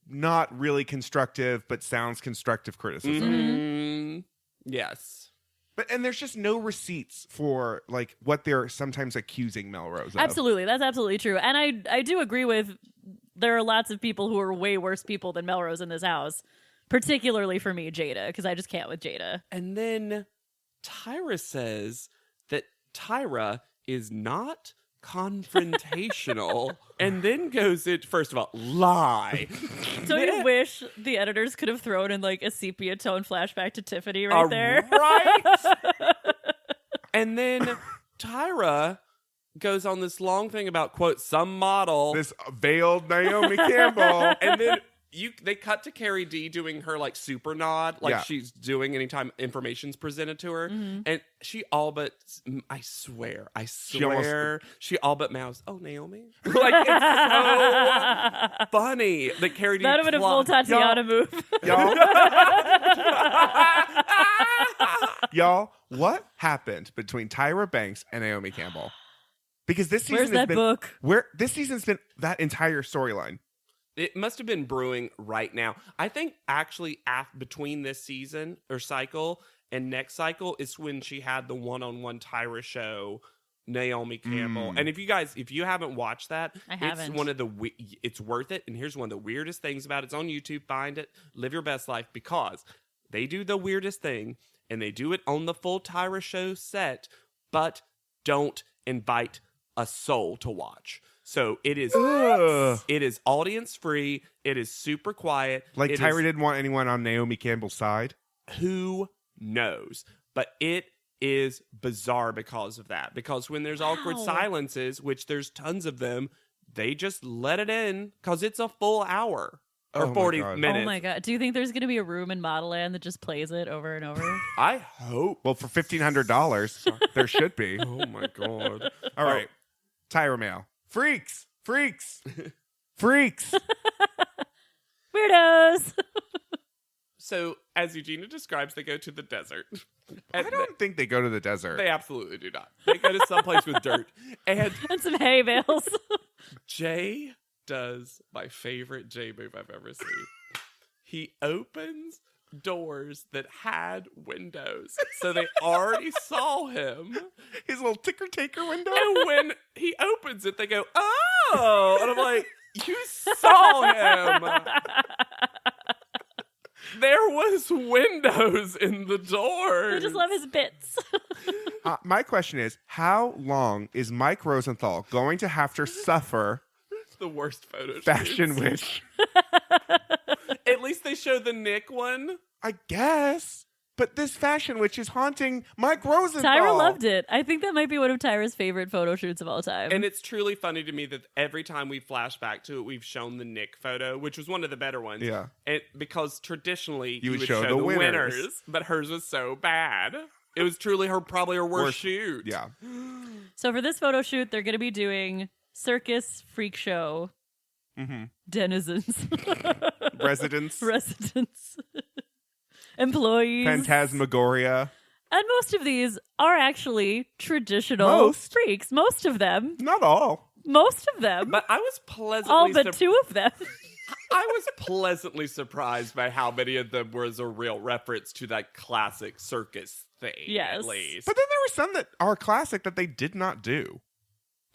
not really constructive, but sounds constructive criticism. Yes. And there's just no receipts for, like, what they're sometimes accusing Melrose of. Absolutely. That's absolutely true. And I do agree with there are lots of people who are way worse people than Melrose in this house, particularly for me, Jada, because I just can't with Jada. And then Tyra says that Tyra is not confrontational and then goes into, first of all, lie. Don't you wish the editors could have thrown in like a sepia tone flashback to Tiffany right there? Right. And then Tyra goes on this long thing about, quote, some model. This veiled Naomi Campbell. And then they cut to Carrie D doing her like super nod, like she's doing anytime information's presented to her. And she all but, I swear, she all but mouths, oh, Naomi. Like, it's so funny that Carrie D. That would have been a full Tatiana move. Y'all, what happened between Tyra Banks and Naomi Campbell? Because this season this season's been that entire storyline. It must have been brewing right now. I think actually between this season or cycle and next cycle is when she had the one-on-one Tyra show, Naomi Campbell. And if you haven't watched that, haven't. It's worth it. And here's one of the weirdest things about it. It's on YouTube. Find it. Live your best life, because they do the weirdest thing and they do it on the full Tyra show set, but don't invite a soul to watch. So it is audience free. It is super quiet. Like Tyra didn't want anyone on Naomi Campbell's side. Who knows? But it is bizarre because of that. Because when there's awkward silences, which there's tons of them, they just let it in because it's a full hour or 40 minutes. Oh my God. Do you think there's going to be a room in Model Land that just plays it over and over? I hope. Well, for $1,500, there should be. Oh my God. All right. Tyra mail. Freaks. Weirdos. So, as Eugenia describes, they go to the desert. I don't think they go to the desert. They absolutely do not. They go to someplace with dirt. And some hay bales. Jay does my favorite Jay move I've ever seen. He opens doors that had windows. So they already saw him. His little ticker taker window. And when he opens it, they go, oh! And I'm like, you saw him. There was windows in the doors. I just love his bits. My question is, how long is Mike Rosenthal going to have to suffer the worst photo fashion witch? At least they show the Nick one. I guess. But this fashion witch is haunting Mike Rosenthal. Tyra loved it. I think that might be one of Tyra's favorite photo shoots of all time. And it's truly funny to me that every time we flash back to it, we've shown the Nick photo, which was one of the better ones. Yeah. Because traditionally, you would show the winners. But hers was so bad. It was truly probably her worst shoot. Yeah. So for this photo shoot, they're going to be doing circus freak show denizens. Residents. Employees. Phantasmagoria. And most of these are actually traditional freaks. Most of them. Not all. Most of them. But I was pleasantly all but two of them. I was pleasantly surprised by how many of them was a real reference to that classic circus thing, Yes. at least. But then there were some that are classic that they did not do.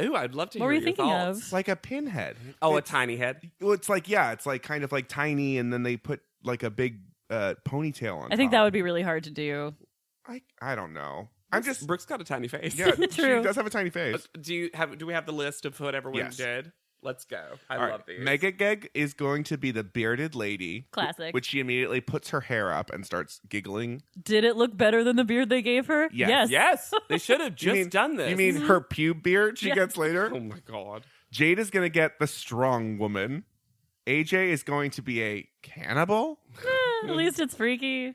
Ooh, I'd love to What hear were you your thinking thoughts. of? Like a pinhead. Oh, It's- a tiny head? Well, it's like, yeah, it's like kind of like tiny, and then they put like a big ponytail on I think top. that would be really hard to do. I don't know. I'm just... Brooke's got a tiny face. Yeah, True. she does have a tiny face. Do we have the list of whatever one Yes. did? Let's go. I All love right. these. Megageg is going to be the bearded lady. Classic. Which she immediately puts her hair up and starts giggling. Did it look better than the beard they gave her? Yes. Yes, they should have You just mean- done this. You mean her pube beard she Yeah. gets later? Oh my god. Jade is going to get the strong woman. AJ is going to be a cannibal. At least it's freaky.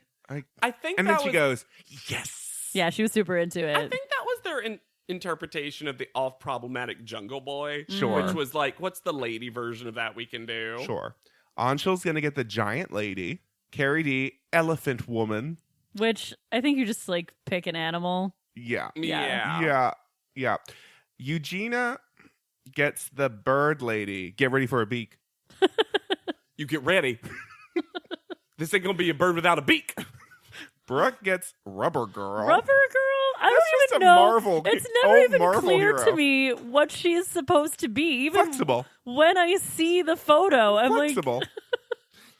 I think And that then she was, goes, yes. Yeah, she was super into it. I think that was their interpretation of the off-problematic Jungle Boy. Sure. Which was like, what's the lady version of that we can do? Sure. Anshul's going to get the giant lady. Carrie D, elephant woman. Which I think you just like pick an animal. Yeah. Yeah. Yeah. Eugenia gets the bird lady. Get ready for a beak. You get ready. This ain't gonna be a bird without a beak. Brooke gets rubber girl. Rubber girl? I That's don't just even a know. Marvel- It's never old even Marvel clear hero. to me what she's supposed to be. Even Flexible. when I see the photo, I'm Flexible. like,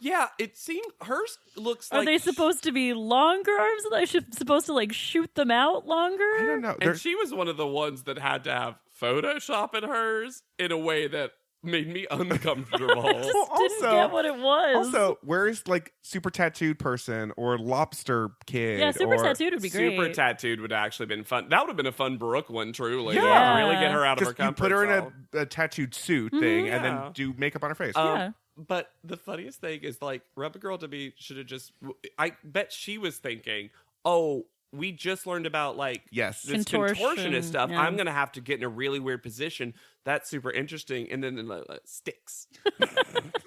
Yeah, it seemed hers looks are like they supposed to be longer arms? Are they supposed to like shoot them out longer? I don't know. And she was one of the ones that had to have Photoshop in hers in a way that made me uncomfortable. Just didn't also- get what it was. Also, where's like super tattooed person or lobster kid? yeah, super or tattooed would be great. Super tattooed would actually been fun. That would have been a fun Brooke one, truly. Yeah. Really get her out of her Just you comfort put her in zone. a tattooed suit thing and Yeah. then do makeup on her face. Yeah. But the funniest thing is, like, Rubber Girl to be should have just. I bet she was thinking, "Oh, we just learned about like Yes. this Contortion, contortionist stuff. yeah. I'm gonna have to get in a really weird position. That's super interesting." And then sticks.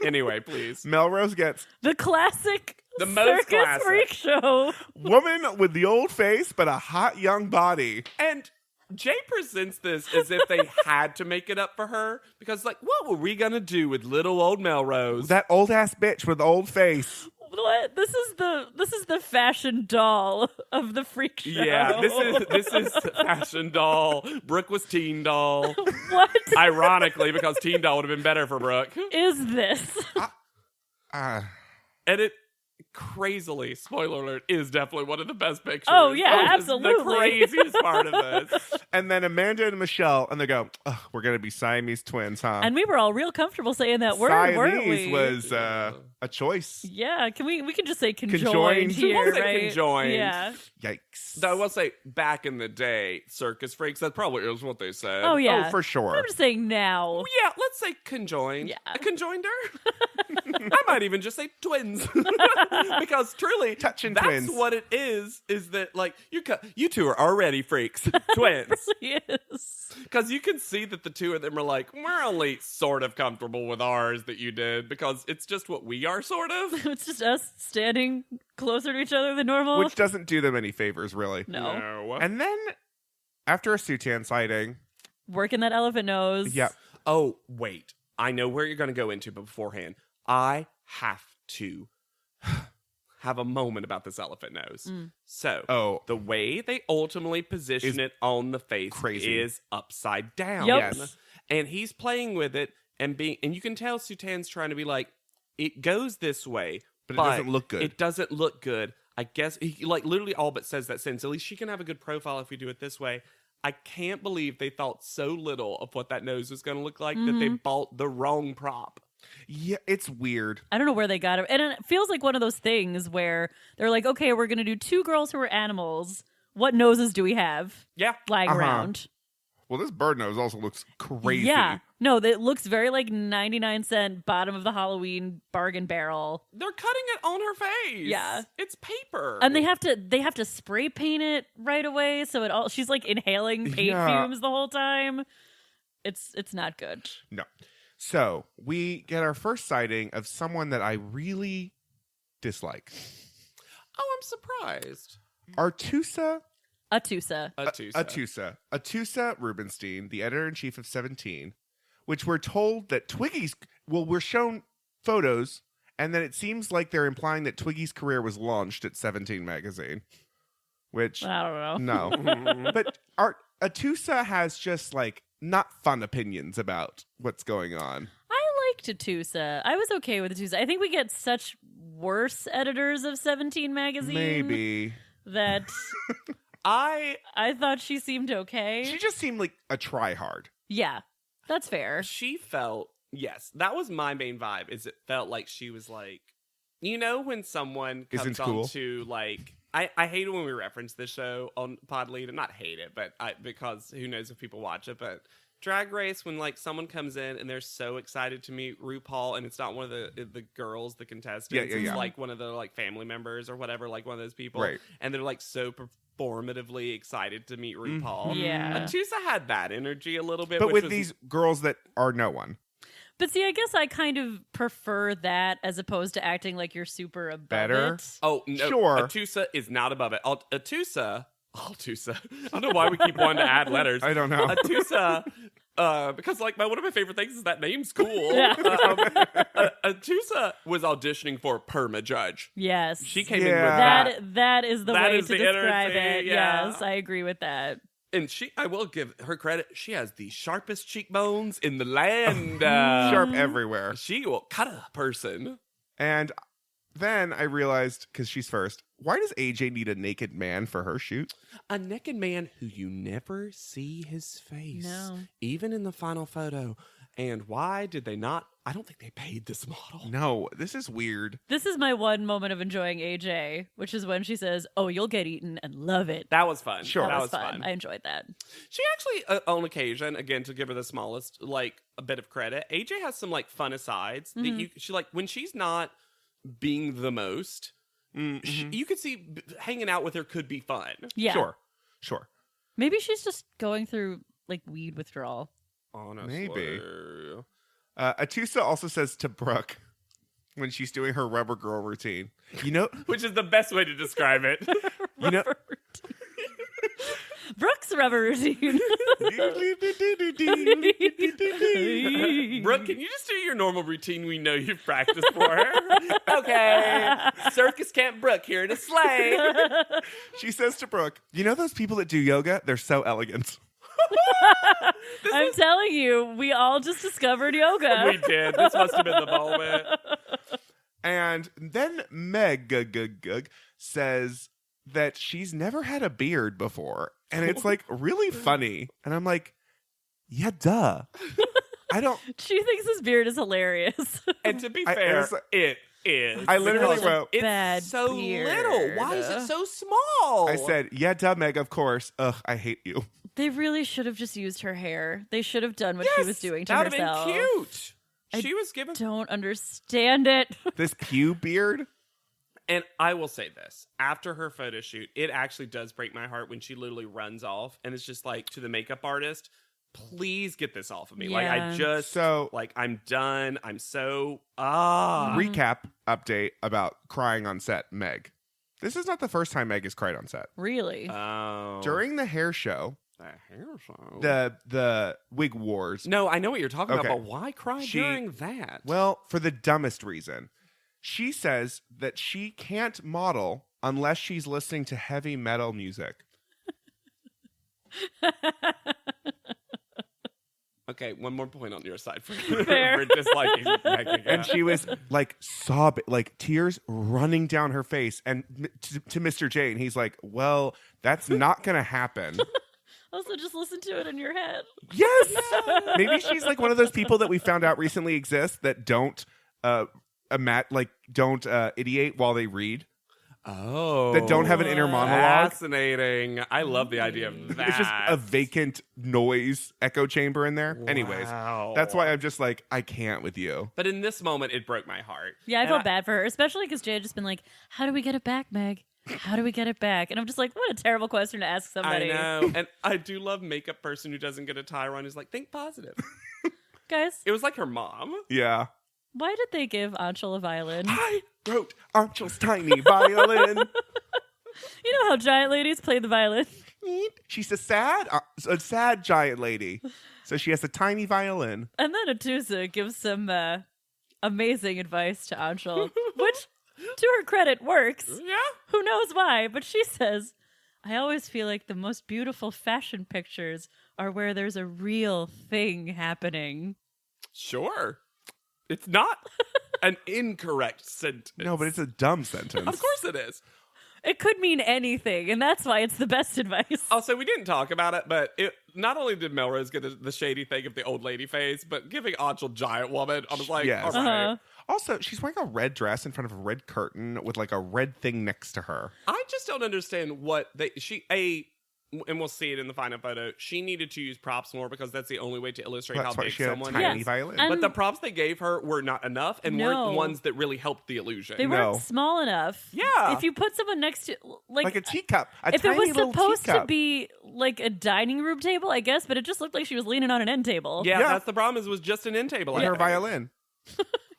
Anyway, please. Melrose gets The classic The most circus classic. freak show. woman with the old face but a hot young body. And Jay presents this as if they had to make it up for her because, like, what were we gonna do with little old Melrose? That old ass bitch with the old face. What? This is the fashion doll of the freak show. Yeah, this is fashion doll. Brooke was teen doll. What Ironically, because teen doll would have been better for Brooke. is this? Ah. And it crazily, spoiler alert, is definitely one of the best pictures. Oh, yeah, That is absolutely. The craziest part of this. And then Amanda and Michelle, and they go, "Ugh, we're going to be Siamese twins, huh? And we were all real comfortable saying that word, weren't Siamese we? was a choice. Yeah, we can just say conjoined, Conjoined. here, We'll say right? conjoined. Yeah. Yikes. Though I will say, back in the day, circus freaks, that probably is what they said. Oh yeah. Oh, for sure. I'm just saying now. Yeah, let's say conjoined. Yeah. A conjoinder? I might even just say twins. Because truly, Touching that's twins. what it is that, like, you two are already freaks. Twins. Yes. Because you can see that the two of them are like, we're only sort of comfortable with ours that you did because it's just what we are, sort of. It's just us standing closer to each other than normal. Which doesn't do them any favors, really. no. And then, after a Sutan sighting, Working that elephant nose. yeah, Oh, wait. I know where you're going to go into, but beforehand, I have to have a moment about this elephant nose. So, Oh. the way they ultimately position Is it on the face crazy. is upside down. Yep. Yes. And he's playing with it and you can tell Sutan's trying to be like, it goes this way, But it doesn't look good. It doesn't look good. I guess he like literally all but says that sentence. At least she can have a good profile if we do it this way. I can't believe they thought so little of what that nose was going to look like that they bought the wrong prop. yeah, it's weird. I don't know where they got it. And it feels like one of those things where they're like, okay, we're going to do two girls who are animals. What noses do we have Yeah. lying Uh-huh. around? Well, this bird nose also looks crazy. Yeah. No, it looks very like 99-cent bottom of the Halloween bargain barrel. They're cutting it on her face. Yeah. It's paper. And they have to spray paint it right away, so it all she's like inhaling paint Yeah. fumes the whole time. It's not good. No. So, we get our first sighting of someone that I really dislike. Oh, I'm surprised. Artusa Atusa. Atusa Rubenstein, the editor-in-chief of 17, which we're told that Twiggy's... Well, we're shown photos, and then it seems like they're implying that Twiggy's career was launched at 17 magazine, which I don't know. no. But Atusa has just like not fun opinions about what's going on. I liked Atusa. I was okay with Atusa. I think we get such worse editors of 17 magazine. Maybe. That I thought she seemed okay. She just seemed like a try-hard. Yeah, that's fair. She felt, yes, that was my main vibe, is it felt like she was like, you know, when someone comes Isn't cool. on to like, I hate it when we reference this show on Podlead, not hate it, but because who knows if people watch it, but Drag Race, when like someone comes in and they're so excited to meet RuPaul, and it's not one of the girls, the contestants, it's like one of the like family members or whatever, like one of those people, right? And they're like so performatively excited to meet RuPaul. Yeah, Atusa had that energy a little bit, but with these girls that are no one. But see, I guess I kind of prefer that as opposed to acting like you're super above Better? it. Oh, no, sure. Atusa is not above it. Atusa. I don't know why we keep wanting to add letters. I don't know. Atusa, because like one of my favorite things is that name's cool. Yeah. Atusa was auditioning for Perma Judge. Yes. She came in with that is the way is to the describe energy, it. yeah. Yes, I agree with that. And I will give her credit. She has the sharpest cheekbones in the land. Sharp everywhere. She will cut a person. And then I realized, because she's first, why does AJ need a naked man for her shoot? A naked man who you never see his face. No. Even in the final photo. And why did they not? I don't think they paid this model. No, this is weird. This is my one moment of enjoying AJ, which is when she says, "Oh, you'll get eaten and love it." That was fun. Sure. That was fun. I enjoyed that. She actually, on occasion, again, to give her the smallest, like, a bit of credit, AJ has some, like, fun asides. That she, like, when she's not being the most, you could see hanging out with her could be fun. Yeah. Sure. Maybe she's just going through, like, weed withdrawal. Honestly. Maybe. Atusa also says to Brooke when she's doing her rubber girl routine, you know, which is the best way to describe it. You know, Brooke's rubber routine. Brooke, can you just do your normal routine we know you've practiced for? Okay. Circus Camp Brooke here to slay. She says to Brooke, you know those people that do yoga? They're so elegant. I'm telling you, we all just discovered yoga. We did. This must have been the moment. And then Meg says that she's never had a beard before. And it's like really funny. And I'm like, yeah, duh. She thinks his beard is hilarious. And to be fair, it is. I literally wrote, it's bad so beard. little. Why is it so small? I said, yeah, duh, Meg, of course. Ugh, I hate you. They really should have just used her hair. They should have done what she was doing to that herself. That would have been cute. I She was given. Don't understand it. This pew beard? And I will say this. After her photo shoot, it actually does break my heart when she literally runs off. And it's just like, to the makeup artist, please get this off of me. Yeah. Like, I just, I'm done. I'm so, Recap update about crying on set, Meg. This is not the first time Meg has cried on set. Really? During the hair show, the wig wars. No, I know what you're talking Okay. about, but why cry during that? Well, for the dumbest reason. She says that she can't model unless she's listening to heavy metal music. Okay, one more point on your side for Fair. disliking Megan. And she was like sobbing, like tears running down her face. And to Mr. J, and he's like, well, that's not going to happen. Also, just listen to it in your head. Yes! Maybe she's like one of those people that we found out recently exist that don't ideate while they read. Oh. That don't have an inner monologue. Fascinating. I love the idea of that. It's just a vacant noise echo chamber in there. Wow. Anyways, that's why I'm just like, I can't with you. But in this moment, it broke my heart. Yeah, I felt bad for her, especially because Jay had just been like, how do we get it back, Meg? How do we get it back? And I'm just like, what a terrible question to ask somebody. I know. And I do love makeup person who doesn't get a tie on who's like, think positive. Guys, it was like her mom. Yeah. Why did they give Anshul a violin? I wrote Anshul's tiny violin. You know how giant ladies play the violin? She's a sad giant lady. So she has a tiny violin. And then Atusa gives some amazing advice to Anshul, which, to her credit, works. Yeah. Who knows why? But she says, I always feel like the most beautiful fashion pictures are where there's a real thing happening. Sure. It's not an incorrect sentence. No, but it's a dumb sentence. Of course it is. It could mean anything, and that's why it's the best advice. Also, we didn't talk about it, but not only did Melrose get the shady thing of the old lady face, but giving Anshul giant woman, I was like, Yes. all right. Also, she's wearing a red dress in front of a red curtain with like a red thing next to her. I just don't understand what and we'll see it in the final photo. She needed to use props more because that's the only way to illustrate That's how why big she had a someone tiny is. violin. And- But the props they gave her were not enough and weren't ones that really helped the illusion. They No. weren't small enough. Yeah. If you put someone next to, Like a teacup. A if it tiny was little supposed to teacup. be like a dining room table, I guess, but it just looked like she was leaning on an end table. Yeah, Yeah. that's the problem. Is it was just an end table. With I her think. violin.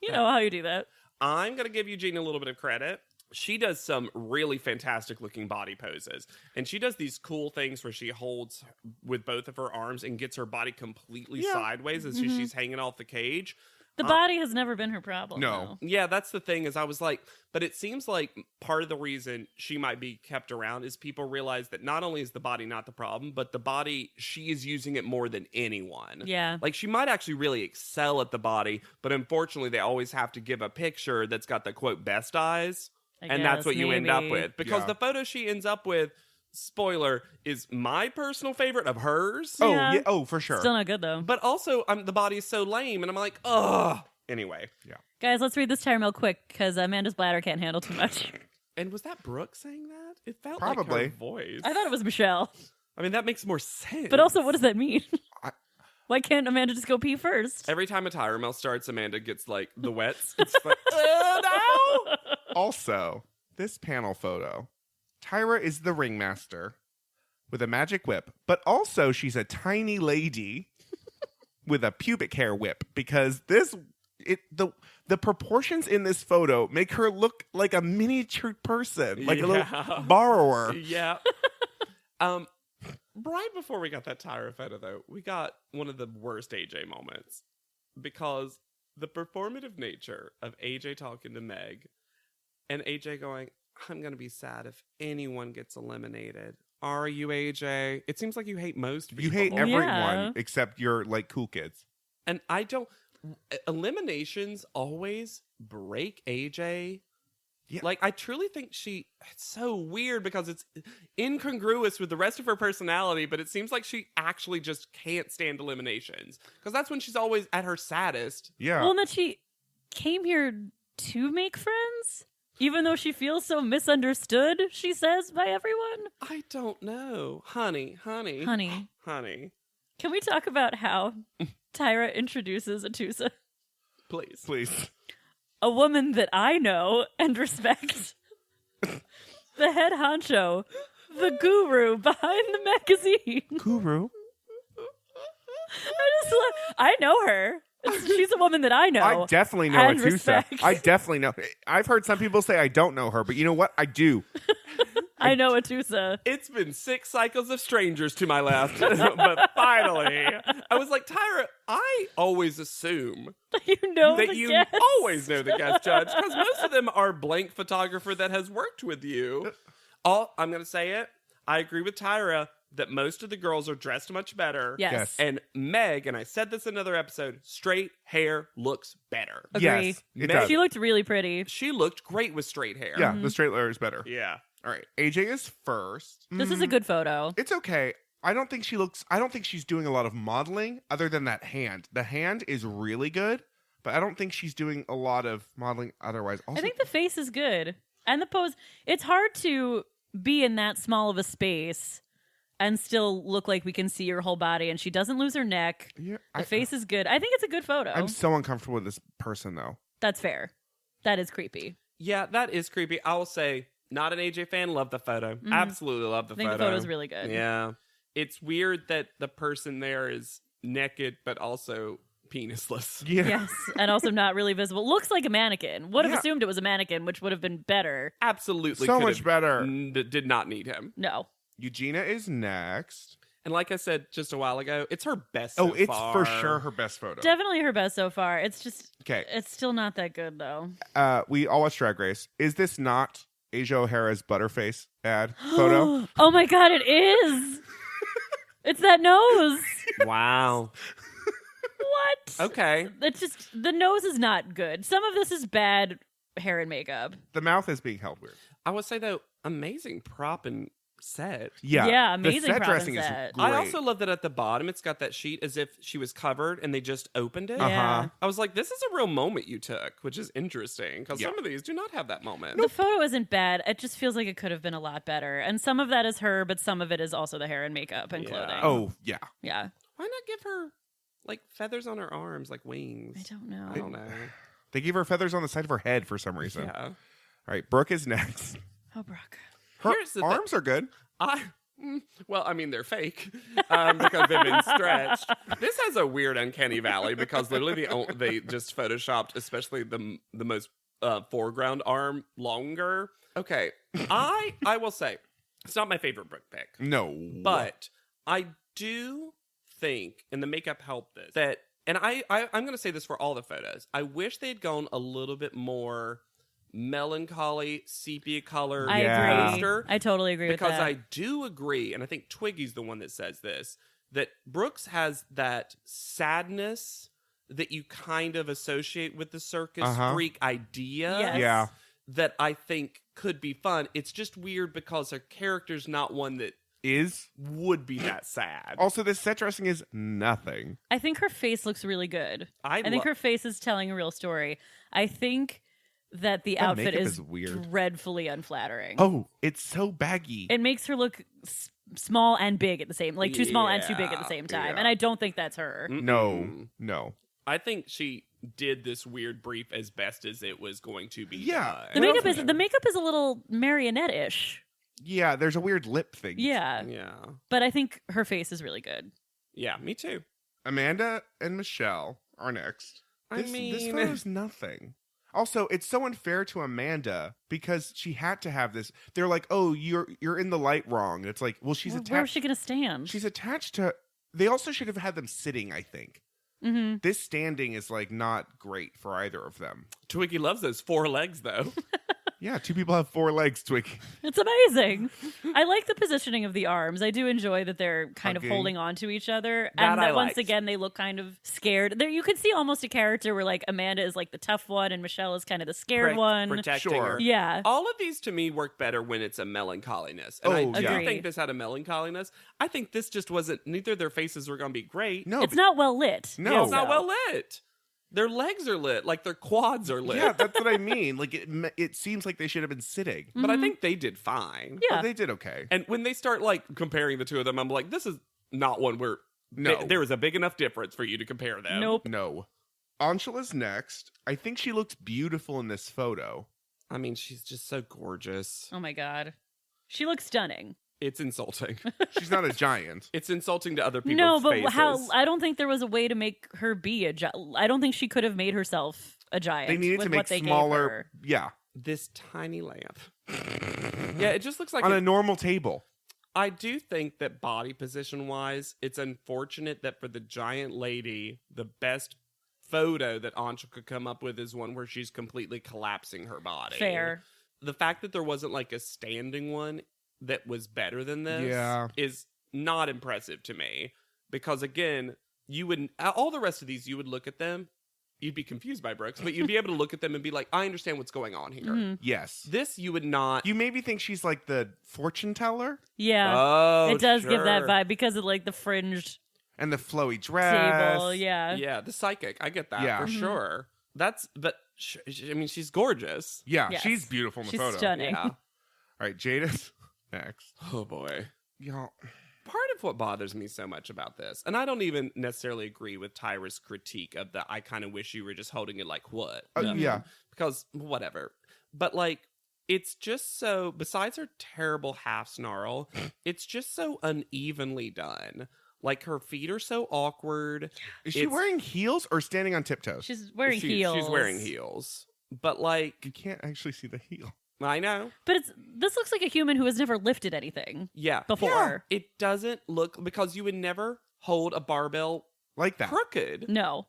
You know how you do that. I'm going to give Eugene a little bit of credit. She does some really fantastic looking body poses. And she does these cool things where she holds with both of her arms and gets her body completely sideways as she's hanging off the cage. The body has never been her problem. No. though. Yeah, that's the thing is I was like, but it seems like part of the reason she might be kept around is people realize that not only is the body not the problem, but the body, she is using it more than anyone. Yeah. Like she might actually really excel at the body, but unfortunately they always have to give a picture that's got the quote best eyes. And that's guess, what you end up maybe. with. Because Yeah. the photo she ends up with, spoiler, is my personal favorite of hers. Oh, Yeah. yeah. Oh, for sure. Still not good though. But also, the body is so lame, and I'm like, ugh. Anyway. Guys, let's read this Tyra quick because Amanda's bladder can't handle too much. And was that Brooke saying that? It felt Probably. like her voice. I thought it was Michelle. I mean, that makes more sense. But also, what does that mean? Why can't Amanda just go pee first? Every time a tire mill starts, Amanda gets, like, the wets. It's like, oh, no! Also, this panel photo, Tyra is the ringmaster with a magic whip, but also she's a tiny lady with a pubic hair whip because the proportions in this photo make her look like a miniature person, like a little borrower. Yeah. Right before we got that Tyra photo, though, we got one of the worst AJ moments because the performative nature of AJ talking to Meg and AJ going, I'm going to be sad if anyone gets eliminated. Are you, AJ? It seems like you hate most people. You hate everyone Yeah. except your like cool kids. And I don't. Eliminations always break AJ. Yeah. Like, I truly think it's so weird because it's incongruous with the rest of her personality, but it seems like she actually just can't stand eliminations. Because that's when she's always at her saddest. Yeah. Well, and that she came here to make friends, even though she feels so misunderstood, she says, by everyone. I don't know. Honey. Honey, Please. can we talk about how Tyra introduces Atusa? Please. A woman that I know and respect. The head honcho. The guru behind the magazine. Guru. I know her. She's a woman that I know. I definitely know and Atusa. respect. I definitely know. I've heard some people say I don't know her, but you know what? I do. I know Atusa. It's been 6 cycles of strangers to my left, but finally, I was like, Tyra, I always assume You know that the you guest. always know the guest judge because most of them are blank photographer that has worked with you. I'm going to say it. I agree with Tyra that most of the girls are dressed much better. Yes. And Meg, and I said this in another episode, straight hair looks better. Agree. Yes, it Meg- does. She looked really pretty. She looked great with straight hair. Yeah, the straight layer is better. Yeah. All right, AJ is first. This is a good photo. It's okay. I don't think she's doing a lot of modeling other than that hand. The hand is really good, but I don't think she's doing a lot of modeling otherwise. Also, I think the face is good. And the pose. It's hard to be in that small of a space and still look like we can see your whole body. And she doesn't lose her neck. Yeah, The face is good. I think it's a good photo. I'm so uncomfortable with this person, though. That's fair. That is creepy. Yeah, that is creepy. I will say, not an AJ fan, love the photo. Absolutely love the I think photo. the photo's really good. Yeah. It's weird that the person there is naked, but also penisless. Yeah. Yes. And also not really visible. Looks like a mannequin. Would have Yeah. assumed it was a mannequin, which would have been better. Absolutely. So could much have better. Did not need him. No. Eugenia is next. And like I said just a while ago, it's her best Oh, so it's far. for sure her best photo. Definitely her best so far. It's just, Okay. it's still not that good, though. We all watched Drag Race. Is this not Asia O'Hara's Butterface ad photo? Oh my God, it is! It's that nose! Wow. What? Okay. It's just, the nose is not good. Some of this is bad hair and makeup. The mouth is being held weird. I would say, though, amazing prop and set. Yeah. Yeah, amazing The set prop dressing and is set. great. I also love that at the bottom it's got that sheet as if she was covered and they just opened it. Yeah. I was like, this is a real moment you took, which is interesting because Yeah. some of these do not have that moment. The photo isn't bad. It just feels like it could have been a lot better. And some of that is her, but some of it is also the hair and makeup and Yeah. clothing. Oh, yeah. Yeah. Why not give her like feathers on her arms, like wings? I don't know. I don't know. They gave her feathers on the side of her head for some reason. Yeah. All right, Brooke is next. Oh, Brooke. Her Here's the arms are good. Well, I mean, they're fake because they've been stretched. This has a weird uncanny valley because literally they just photoshopped, especially the most foreground arm longer. Okay, I will say it's not my favorite Brooke pick. No. But I do think, and the makeup helped this, that, and I'm going to say this for all the photos, I wish they'd gone a little bit more melancholy, sepia color. I Yeah. agree. poster, I totally agree because with that. I do agree, and I think Twiggy's the one that says this, that Brooks has that sadness that you kind of associate with the circus freak idea. Yes. Yeah. That I think could be fun. It's just weird because her character's not one that would be that sad. Also, this set dressing is nothing. I think her face looks really good. I think her face is telling a real story. I think that the outfit makeup is is weird. dreadfully unflattering. Oh, it's so baggy. It makes her look small and big at the same, like too small and too big at the same time. Yeah. And I don't think that's her. No. I think she did this weird brief as best as it was going to be. Yeah. The makeup is a little marionette-ish. Yeah, there's a weird lip thing. Yeah. Yeah. But I think her face is really good. Yeah, me too. Amanda and Michelle are next. This mean- photo's nothing. Also, it's so unfair to Amanda because she had to have this. They're like, "Oh, you're in the light wrong." It's like, well, she's attached. Where is she going to stand? She's attached to. They also should have had them sitting, I think. Mm-hmm. This standing is like not great for either of them. Twiggy loves those 4 legs, though. Yeah, 2 people have 4 legs, Twiggy. It's amazing. I like the positioning of the arms. I do enjoy that they're kind of Hugging. holding on to each other. That And I that once liked. again, they look kind of scared. There, you could see almost a character where like Amanda is like the tough one and Michelle is kind of the scared one. Protecting Sure. her. Yeah. All of these to me work better when it's a melancholiness. And I Oh, do yeah. Agreed. think this had a melancholiness. I think this just wasn't, neither of their faces were going to be great. No, It's not well lit. No. It's not well lit. Their legs are lit, like their quads are lit. Yeah, that's what I mean. Like it seems like they should have been sitting. But I think they did fine. Yeah. But they did okay. And when they start like comparing the two of them, I'm like, this is not one where No. there is a big enough difference for you to compare them. Nope. No. Anshula's next. I think she looks beautiful in this photo. I mean, she's just so gorgeous. Oh my God. She looks stunning. It's insulting. She's not a giant. It's insulting to other people's No, but faces. how? I don't think there was a way to make her be a giant. I don't think she could have made herself a giant. They needed with to make what they gave smaller. her. Yeah, This tiny lamp. Yeah, it just looks like on a normal table. I do think that body position wise, it's unfortunate that for the giant lady, the best photo that Ansha could come up with is one where she's completely collapsing her body. Fair. The fact that there wasn't like a standing one that was better than this Yeah. is not impressive to me. Because again, you would all the rest of these, you would look at them, you'd be confused by Brooks, but you'd be able to look at them and be like, I understand what's going on here. Mm-hmm. Yes. This you would not. You maybe think she's like the fortune teller Yeah. Oh, it does give that sure. vibe because of like the fringed and the flowy dress. table. Yeah. Yeah, the psychic. I get that Yeah. for sure. I mean, she's gorgeous. Yeah, Yes. she's beautiful in the She's photo. stunning. Yeah. All right, Jada's next. Oh boy. Y'all. Part of what bothers me so much about this, and I don't even necessarily agree with Tyra's critique of the I kind of wish you were just holding it like what? Yeah. Because whatever. But like, it's just so, besides her terrible half snarl, it's just so unevenly done. Like her feet are so awkward. Is she It's- wearing heels or standing on tiptoes? She's wearing She's heels. wearing heels. But like, You can't actually see the heel. I know. But this looks like a human who has never lifted anything before. Yeah. It doesn't look, because you would never hold a barbell like that. crooked. No.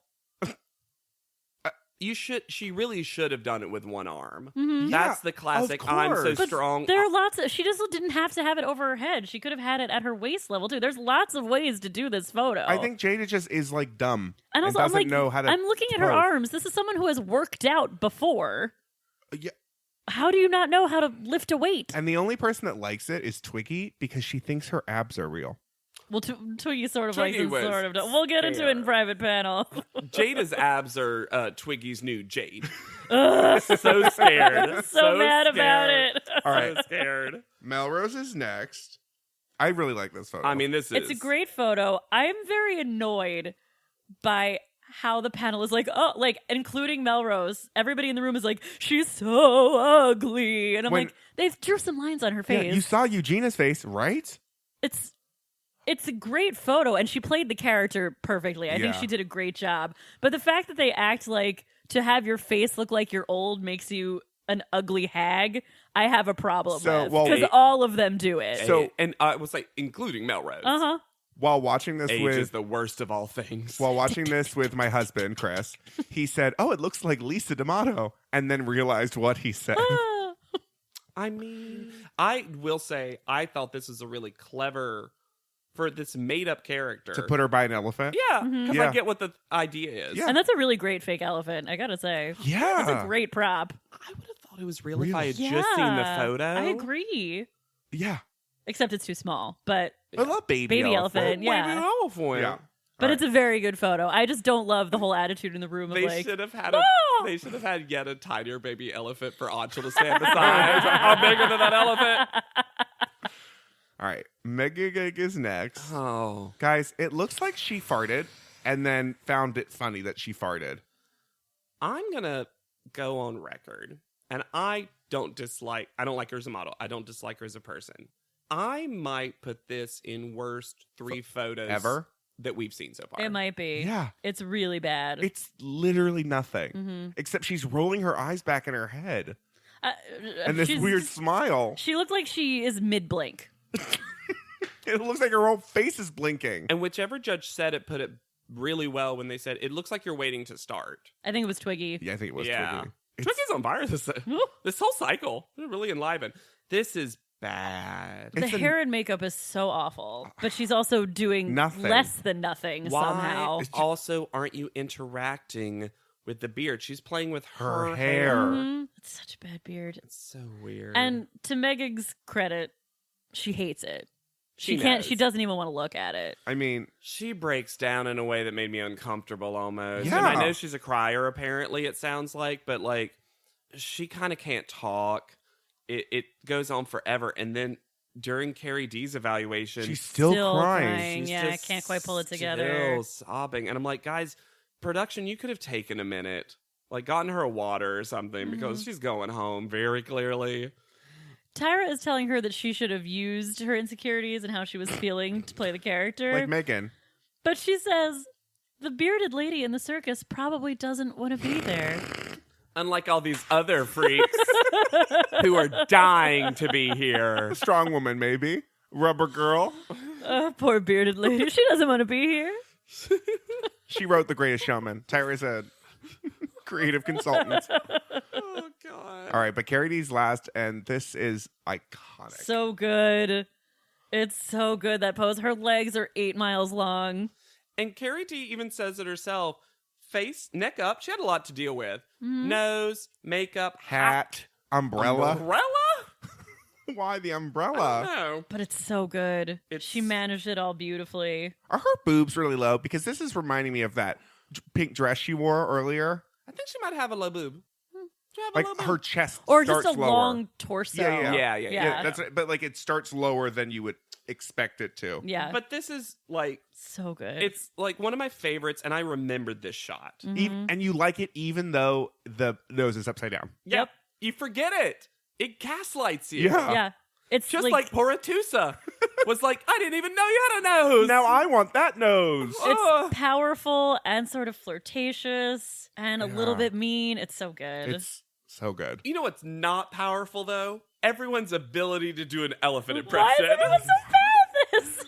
She really should have done it with one arm. Mm-hmm. That's the classic, I'm so But strong. there are lots of, she just didn't have to have it over her head. She could have had it at her waist level too. There's lots of ways to do this photo. I think Jada just is like dumb and also, doesn't I'm like, know how to I'm looking at her pose. arms. This is someone who has worked out before. Yeah. How do you not know how to lift a weight? And the only person that likes it is Twiggy because she thinks her abs are real. Well, Twiggy sort of Twiggy likes it, was sort of. We'll get into it in fair. private panel. Jada's abs are Twiggy's new Jade. So scared. so mad about scared. it. All right. So scared. Melrose is next. I really like this photo. I mean, this is... It's a great photo. I'm very annoyed by how the panel is like, oh, like, including Melrose. Everybody in the room is like, she's so ugly. And I'm like, they drew some lines on her face. Yeah, you saw Eugenia's face, right? It's a great photo, and she played the character perfectly. I think she did a great job. But the fact that they act like to have your face look like you're old makes you an ugly hag, I have a problem with. Because all of them do it. So, and I was like, including Melrose. Uh-huh. While watching this Age is the worst of all things. While watching this with my husband, Chris, he said, "Oh, it looks like Lisa D'Amato," and then realized what he said. I mean, I will say, I thought this was a really clever... for this made-up character. To put her by an elephant? Yeah, because I get what the idea is. Yeah. And that's a really great fake elephant, I gotta say. Yeah. That's a great prop. I would have thought it was real if I had just seen the photo. I agree. Yeah. Except it's too small, but... I love baby elephant, yeah. Baby elephant. Yeah. But it's a very good photo. I just don't love the whole attitude in the room of They like... should have had they should have had yet a tinier baby elephant for Anshul to stand beside. I'm bigger than that elephant. All right, Megagig is next. Oh. Guys, it looks like she farted and then found it funny that she farted. I'm going to go on record, and I don't like her as a model. I don't dislike her as a person. I might put this in worst 3 photos ever that we've seen so far. It might be. Yeah. It's really bad. It's literally nothing, except she's rolling her eyes back in her head. And this weird smile. She looked like she is mid-blink. It looks like her whole face is blinking. And whichever judge said it put it really well when they said, it looks like you're waiting to start. I think it was Twiggy. Yeah, I think it was Yeah. Twiggy. Twiggy's on fire this whole cycle. They're really enlivened. This is bad. The hair and makeup is so awful, but she's also doing Nothing. less than nothing Why somehow. also aren't you interacting with the beard? She's playing with her hair. Mhm. It's such a bad beard. It's so weird. And to Megag's credit, she hates it. She can't. knows. She doesn't even want to look at it. I mean, she breaks down in a way that made me uncomfortable almost. Yeah. And I know she's a crier, apparently, it sounds like, but like, she kind of can't talk. It goes on forever. And then during Carrie D's evaluation, she's still crying. She's Yeah, I just can't quite pull it together. Still sobbing. And I'm like, guys, production, you could have taken a minute, like gotten her a water or something, because she's going home very clearly. Tyra is telling her that she should have used her insecurities and how she was feeling to play the character. Like Megan. But she says the bearded lady in the circus probably doesn't want to be there. Unlike all these other freaks who are dying to be here. Strong woman, maybe. Rubber girl. Poor bearded lady. She doesn't want to be here. She wrote The Greatest Showman. Tyra's a creative consultant. Oh, God. All right, but Carrie D's last, and this is iconic. So good. It's so good, that pose. Her legs are 8 miles long. And Carrie D even says it herself. Face, neck up. She had a lot to deal with. Nose, makeup, Hat, umbrella. Umbrella? Why the I umbrella? don't know. But it's so good. It's- She managed it all beautifully. Are her boobs really low? Because this is reminding me of that pink dress she wore earlier. I think she might have a low boob. She have a Like low boob. her chest Or starts just a lower. long torso. Yeah. Yeah. That's it. But like it starts lower than you would expect it to. Yeah. But this is like, so good. it's like one of my favorites, and I remembered this shot. And you like it even though the nose is upside down. Yep. You forget it. It gaslights you. Yeah. Yeah. It's Just like Poratusa was like, I didn't even know you had a nose. Now I want that nose. it's powerful and sort of flirtatious and a little Yeah. bit mean. It's so good. It's So good. You know what's not powerful, though? Everyone's ability to do an elephant Why impression. is everyone so bad at this?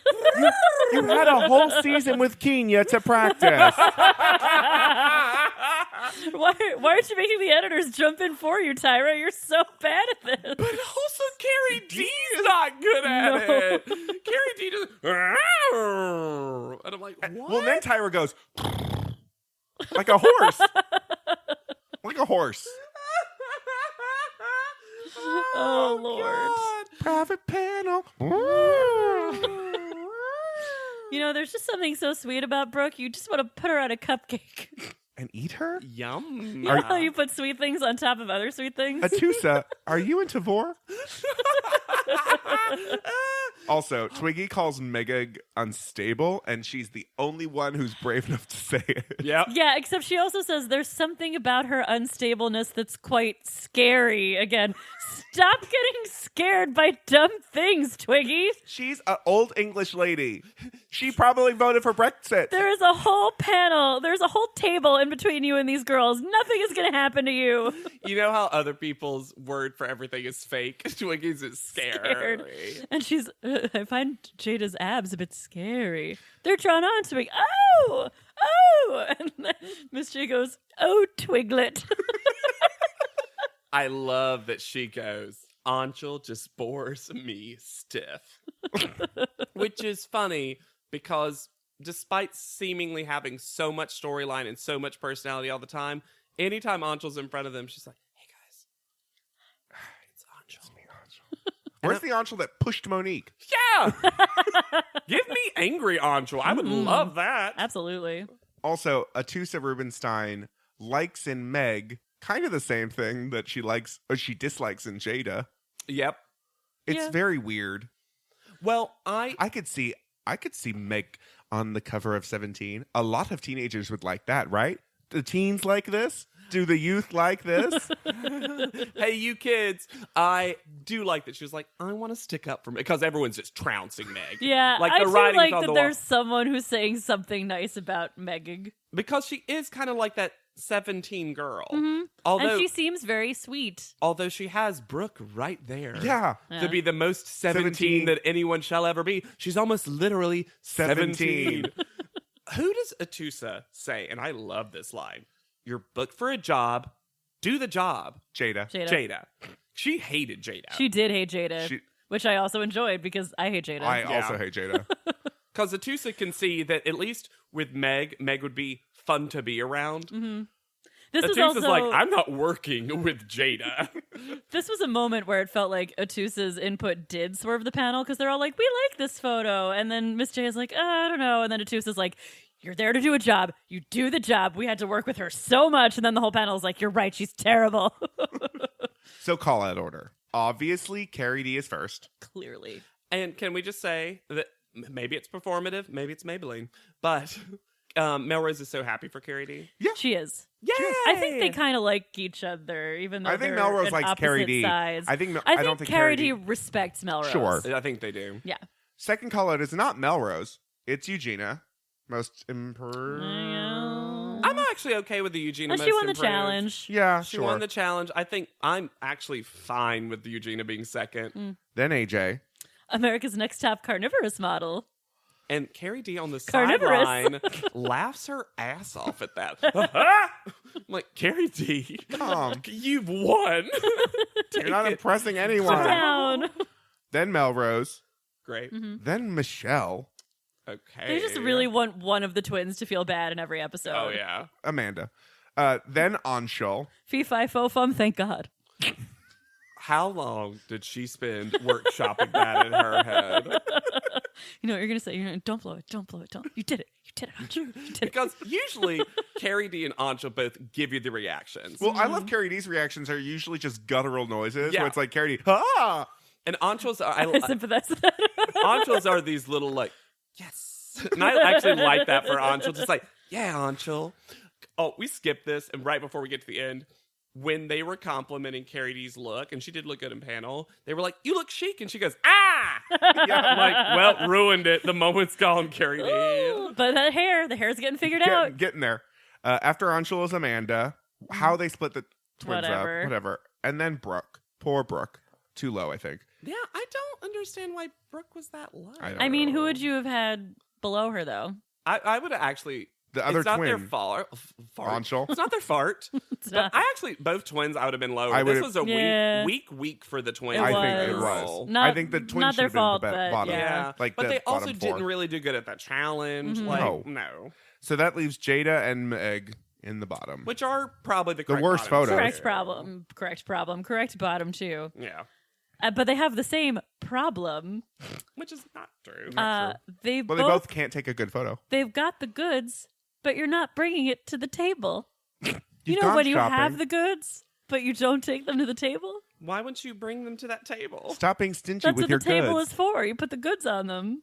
You had a whole season with Kenya to practice. Why aren't you making the editors jump in for you, Tyra? You're so bad at this. But also, Carrie D's not good at it. Carrie D just... And I'm like, what? Well, then Tyra goes, like a horse. Like a horse. Oh, Lord. God. Private panel. You know, there's just something so sweet about Brooke. You just want to put her on a cupcake. And eat her? Yum. You know how you put sweet things on top of other sweet things? Atusa, are you into vor? Also, Twiggy calls Megag unstable, and she's the only one who's brave enough to say it. Yep. Yeah, except she also says there's something about her unstableness that's quite scary. Again, stop getting scared by dumb things, Twiggy. She's an old English lady. She probably voted for Brexit. There is a whole panel, there's a whole table in between you and these girls. Nothing is going to happen to you. You know how other people's word for everything is fake? Twiggy's is scary. And she's, I find Jada's abs a bit scary. They're drawn on to me. Oh! And then Miss J goes, oh, Twiglet. I love that she goes, Anchal just bores me stiff. Which is funny because despite seemingly having so much storyline and so much personality all the time, anytime Anchal's in front of them, she's like, hey guys, it's Anchal. Where's the Anshul that pushed Monique? Yeah! Give me angry Anchal. I would love that. Absolutely. Also, Atusa Rubinstein likes in Meg kind of the same thing that she likes or she dislikes in Jada. Yep. It's Yeah. very weird. Well, I could see Meg on the cover of 17. A lot of teenagers would like that, right? The teens like this? Do the youth like this? hey, you kids, I do like that she was like, I want to stick up for me. Because everyone's just trouncing Meg. Yeah, like I the do writing's like on that the there's wall. someone who's saying something nice about Megig. Because she is kind of like that 17 girl. Mm-hmm. Although, And she seems very sweet. although she has Brooke right there. Yeah. To be the most 17 that anyone shall ever be. She's almost literally 17. Who does Atusa say? And I love this line. You're booked for a job. Do the job. Jada. Jada. She hated Jada. She did hate Jada, which I also enjoyed because I hate Jada. I also hate Jada. Because Atusa can see that at least with Meg would be fun to be around. Mm-hmm. This was Atusa's also like, I'm not working with Jada. This was a moment where it felt like Atusa's input did swerve the panel because they're all like, we like this photo. And then Miss J is like, I don't know. And then Atusa's like, you're there to do a job. You do the job. We had to work with her so much. And then the whole panel is like, you're right. She's terrible. So call out order. Obviously, Carrie D is first. Clearly. And can we just say that maybe it's performative, maybe it's Maybelline, but Melrose is so happy for Carrie D. Yeah. She is. Yay! I think they kind of like each other, even though I think they're Melrose in likes opposite Carrie D. sides. I think I don't think think Carrie D respects Melrose. Sure. I think they do. Yeah. Second call out is not Melrose. It's Eugenia. Most improved. I'm actually okay with the Eugenia. Well, she won the challenge. Yeah, She sure. won the challenge. I think I'm actually fine with the Eugenia being second. Then AJ. America's Next Top Carnivorous Model. And Carrie D on the Carnivorous. sideline laughs her ass off at that. I'm like, Carrie D, you've won. You're not impressing Sit anyone. down. Then Melrose. Great. Then Michelle. Okay. They just really want one of the twins to feel bad in every episode. Oh, yeah. Amanda. Then Anshul. Fee, fi, fo, fum, thank God. How long did she spend workshopping that in her head? You know what you're going to say? You're gonna, don't blow it, don't blow it, don't. You did it, Anshul. You did it. Because usually Carrie D and Anshul both give you the reactions. Well, I love Carrie D's reactions are usually just guttural noises. Yeah. Where it's like Carrie D. Ah! And Anshul's are, I sympathize with that. Anshul's are these little like, yes. And I actually like that for Anshul. Just like, yeah, Anshul. Oh, we skipped this. And right before we get to the end, when they were complimenting Carrie D's look, and she did look good in panel, they were like, you look chic. And she goes, ah! Yeah, I'm like, well, ruined it. The moment's gone, Carrie D. Ooh, but that hair, the hair's getting figured out. Getting there. After Anshul is Amanda. How they split twins Whatever. up, whatever. And then Brooke. Poor Brooke. Too low, I think. Yeah, I don't understand why Brooke was that low. I mean, who would you have had below her, though? I would have actually... The other it's not twin. their fart. Anshul? It's not their fart. It's But not. I actually, both twins, I would have been lower. I This would've- was a Yeah. week for the twins. It I was. think it overall. was. Not- I think the twins not should their have been fault, the but bottom. Yeah, Like but the they also bottom didn't four. really do good at that challenge. Mhm. Like, No. no. So that leaves Jada and Meg in the bottom. Which are probably the correct worst bottoms. photos. Correct problem. Correct bottom, too. Yeah, But they have the same problem. which is not true. They Well, they both can't take a good photo. They've got the goods, but you're not bringing it to the table. You You've know gone when you shopping. have the goods, but you don't take them to the table? Why wouldn't you bring them to that table? Stop being stingy That's with what your the table goods. is for. You put the goods on them.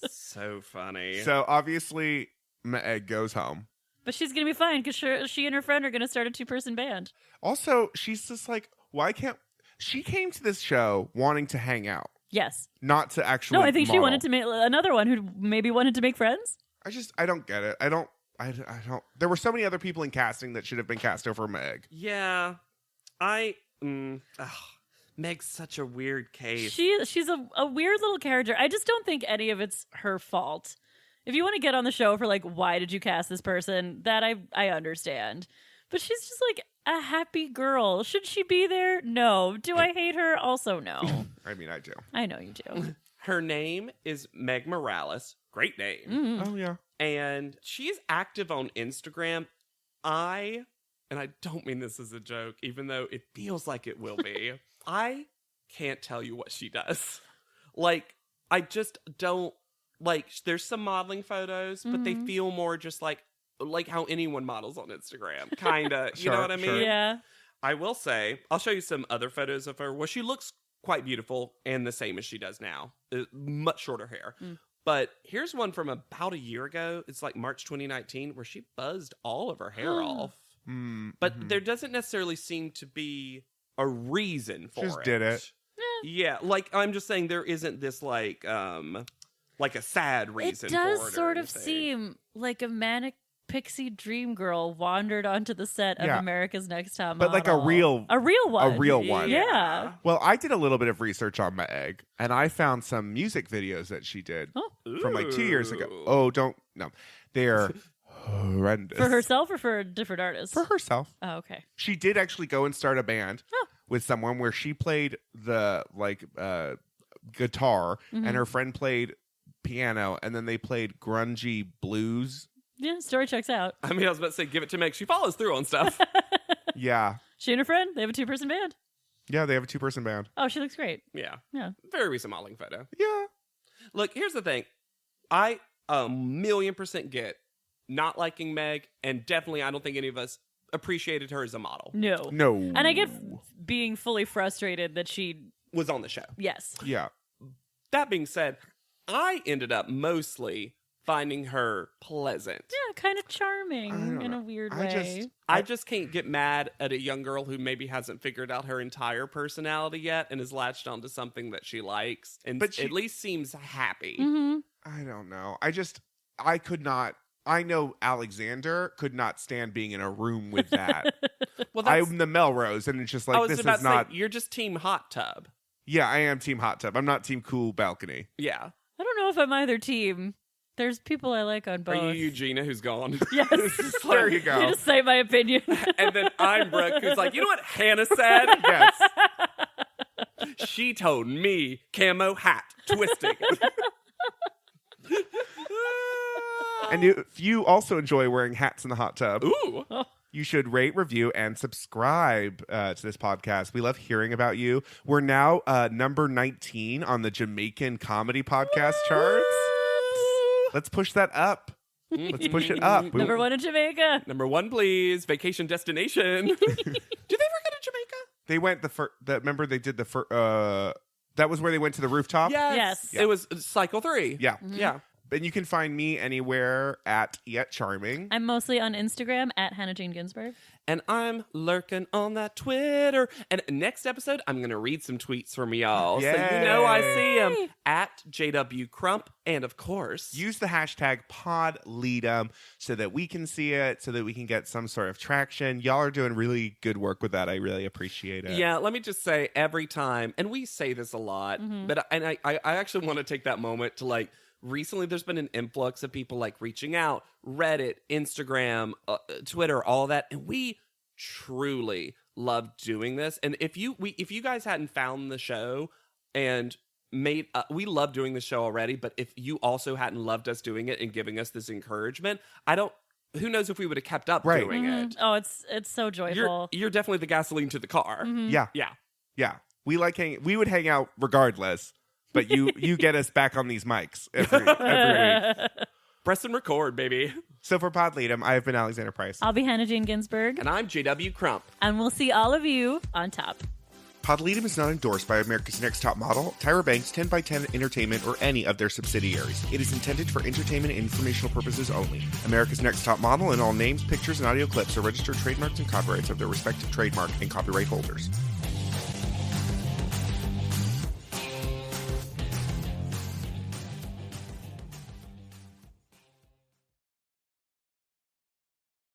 So funny. So obviously, Meg goes home. But she's going to be fine because she and her friend are going to start a 2-person band. Also, she's just like, why can't... She came to this show wanting to hang out, Yes. not to actually No, I think she model. wanted to make another one who maybe wanted to make friends. I don't get it. I don't. There were so many other people in casting that should have been cast over Meg. Yeah, Meg's such a weird case. She's a weird little character. I just don't think any of it's her fault. If you want to get on the show for like, why did you cast this person? That I understand. But she's just like a happy girl. Should she be there? No. Do I hate her? Also no. I mean, I do. I know you do. Her name is Meg Morales. Great name. Mm. Oh yeah. And she's active on Instagram. And I don't mean this as a joke, even though it feels like it will be. I can't tell you what she does. Like, I just don't, like, there's some modeling photos, but they feel more just like how anyone models on Instagram. Kind of, you know what I mean? Sure. Yeah. I will say, I'll show you some other photos of her where she looks quite beautiful and the same as she does now. Much shorter hair. But here's one from about a year ago. It's like March 2019 where she buzzed all of her hair off. But there doesn't necessarily seem to be a reason for Just it. did it. Yeah, like I'm just saying there isn't this like a sad reason It for it. does or sort of anything. seem like a manic pixie dream girl wandered onto the set of Yeah. America's Next Top But Model. like a real one. A real one. Yeah. Well, I did a little bit of research on Meg, and I found some music videos that she did Oh. from like 2 years ago. Ooh. Oh, no, they're horrendous. For herself or for a different artist? For herself. Oh, okay. She did actually go and start a band Oh. with someone where she played the guitar Mm-hmm. and her friend played piano, and then they played grungy blues. Yeah, story checks out. I mean, I was about to say, give it to Meg. She follows through on stuff. Yeah. She and her friend, they have a 2-person band. Yeah, they have a 2-person band. Oh, she looks great. Yeah. Yeah. Very recent modeling photo. Yeah. Look, here's the thing. I 1,000,000% get not liking Meg, and definitely I don't think any of us appreciated her as a model. No. No. And I get being fully frustrated that she, Was on the show. yes. Yeah. That being said, I ended up mostly finding her pleasant. Yeah, kind of charming don't in know. a weird I way. I just can't get mad at a young girl who maybe hasn't figured out her entire personality yet and has latched onto something that she likes and But she- at least seems happy. Mm-hmm. I don't know. I could not. I know Alexander could not stand being in a room with that. Well, that's, I'm the Melrose, and it's just I like was this about is to say, not. you're just team hot tub. Yeah, I am team hot tub. I'm not team cool balcony. Yeah. I don't know if I'm either team. There's people I like on both. Are you Eugenia who's gone? Yes. It's like- There you go. You just say my opinion. And then I'm Brooke, who's like, you know what Hannah said? Yes. She told me camo hat twisting. And if you also enjoy wearing hats in the hot tub, Ooh. you should rate, review, and subscribe to this podcast. We love hearing about you. We're now number 19 on the Jamaican comedy podcast charts. Let's push that up. Let's push it up. Number 1 in Jamaica. Number 1, please. Vacation destination. Did they ever go to Jamaica? They went remember they did the first. That was where they went to the rooftop. Yes. Yes. It was cycle 3. Yeah. Yeah. And you can find me anywhere at Yet Charming. I'm mostly on Instagram at Hannah Jane Ginsburg. And I'm lurking on that Twitter. And next episode, I'm going to read some tweets from y'all. Yay. So you know I see them at JW Crump. And of course, use the hashtag PodLeadum so that we can see it, so that we can get some sort of traction. Y'all are doing really good work with that. I really appreciate it. Yeah, let me just say every time, and we say this a lot, but I actually want to take that moment to like, recently there's been an influx of people like reaching out, Reddit, Instagram, Twitter, all that, and we truly love doing this. And if you guys hadn't found the show and made we love doing the show already, but if you also hadn't loved us doing it and giving us this encouragement, who knows if we would have kept up doing it. Oh, it's so joyful. You're definitely the gasoline to the car. Yeah. We would hang out regardless. But you get us back on these mics every week. Press and record, baby. So for PodLeadum, I have been Alexander Price. I'll be Hannah Jane Ginsburg. And I'm JW Crump. And we'll see all of you on top. PodLeadum is not endorsed by America's Next Top Model, Tyra Banks, 10x10 Entertainment, or any of their subsidiaries. It is intended for entertainment and informational purposes only. America's Next Top Model and all names, pictures, and audio clips are registered trademarks and copyrights of their respective trademark and copyright holders.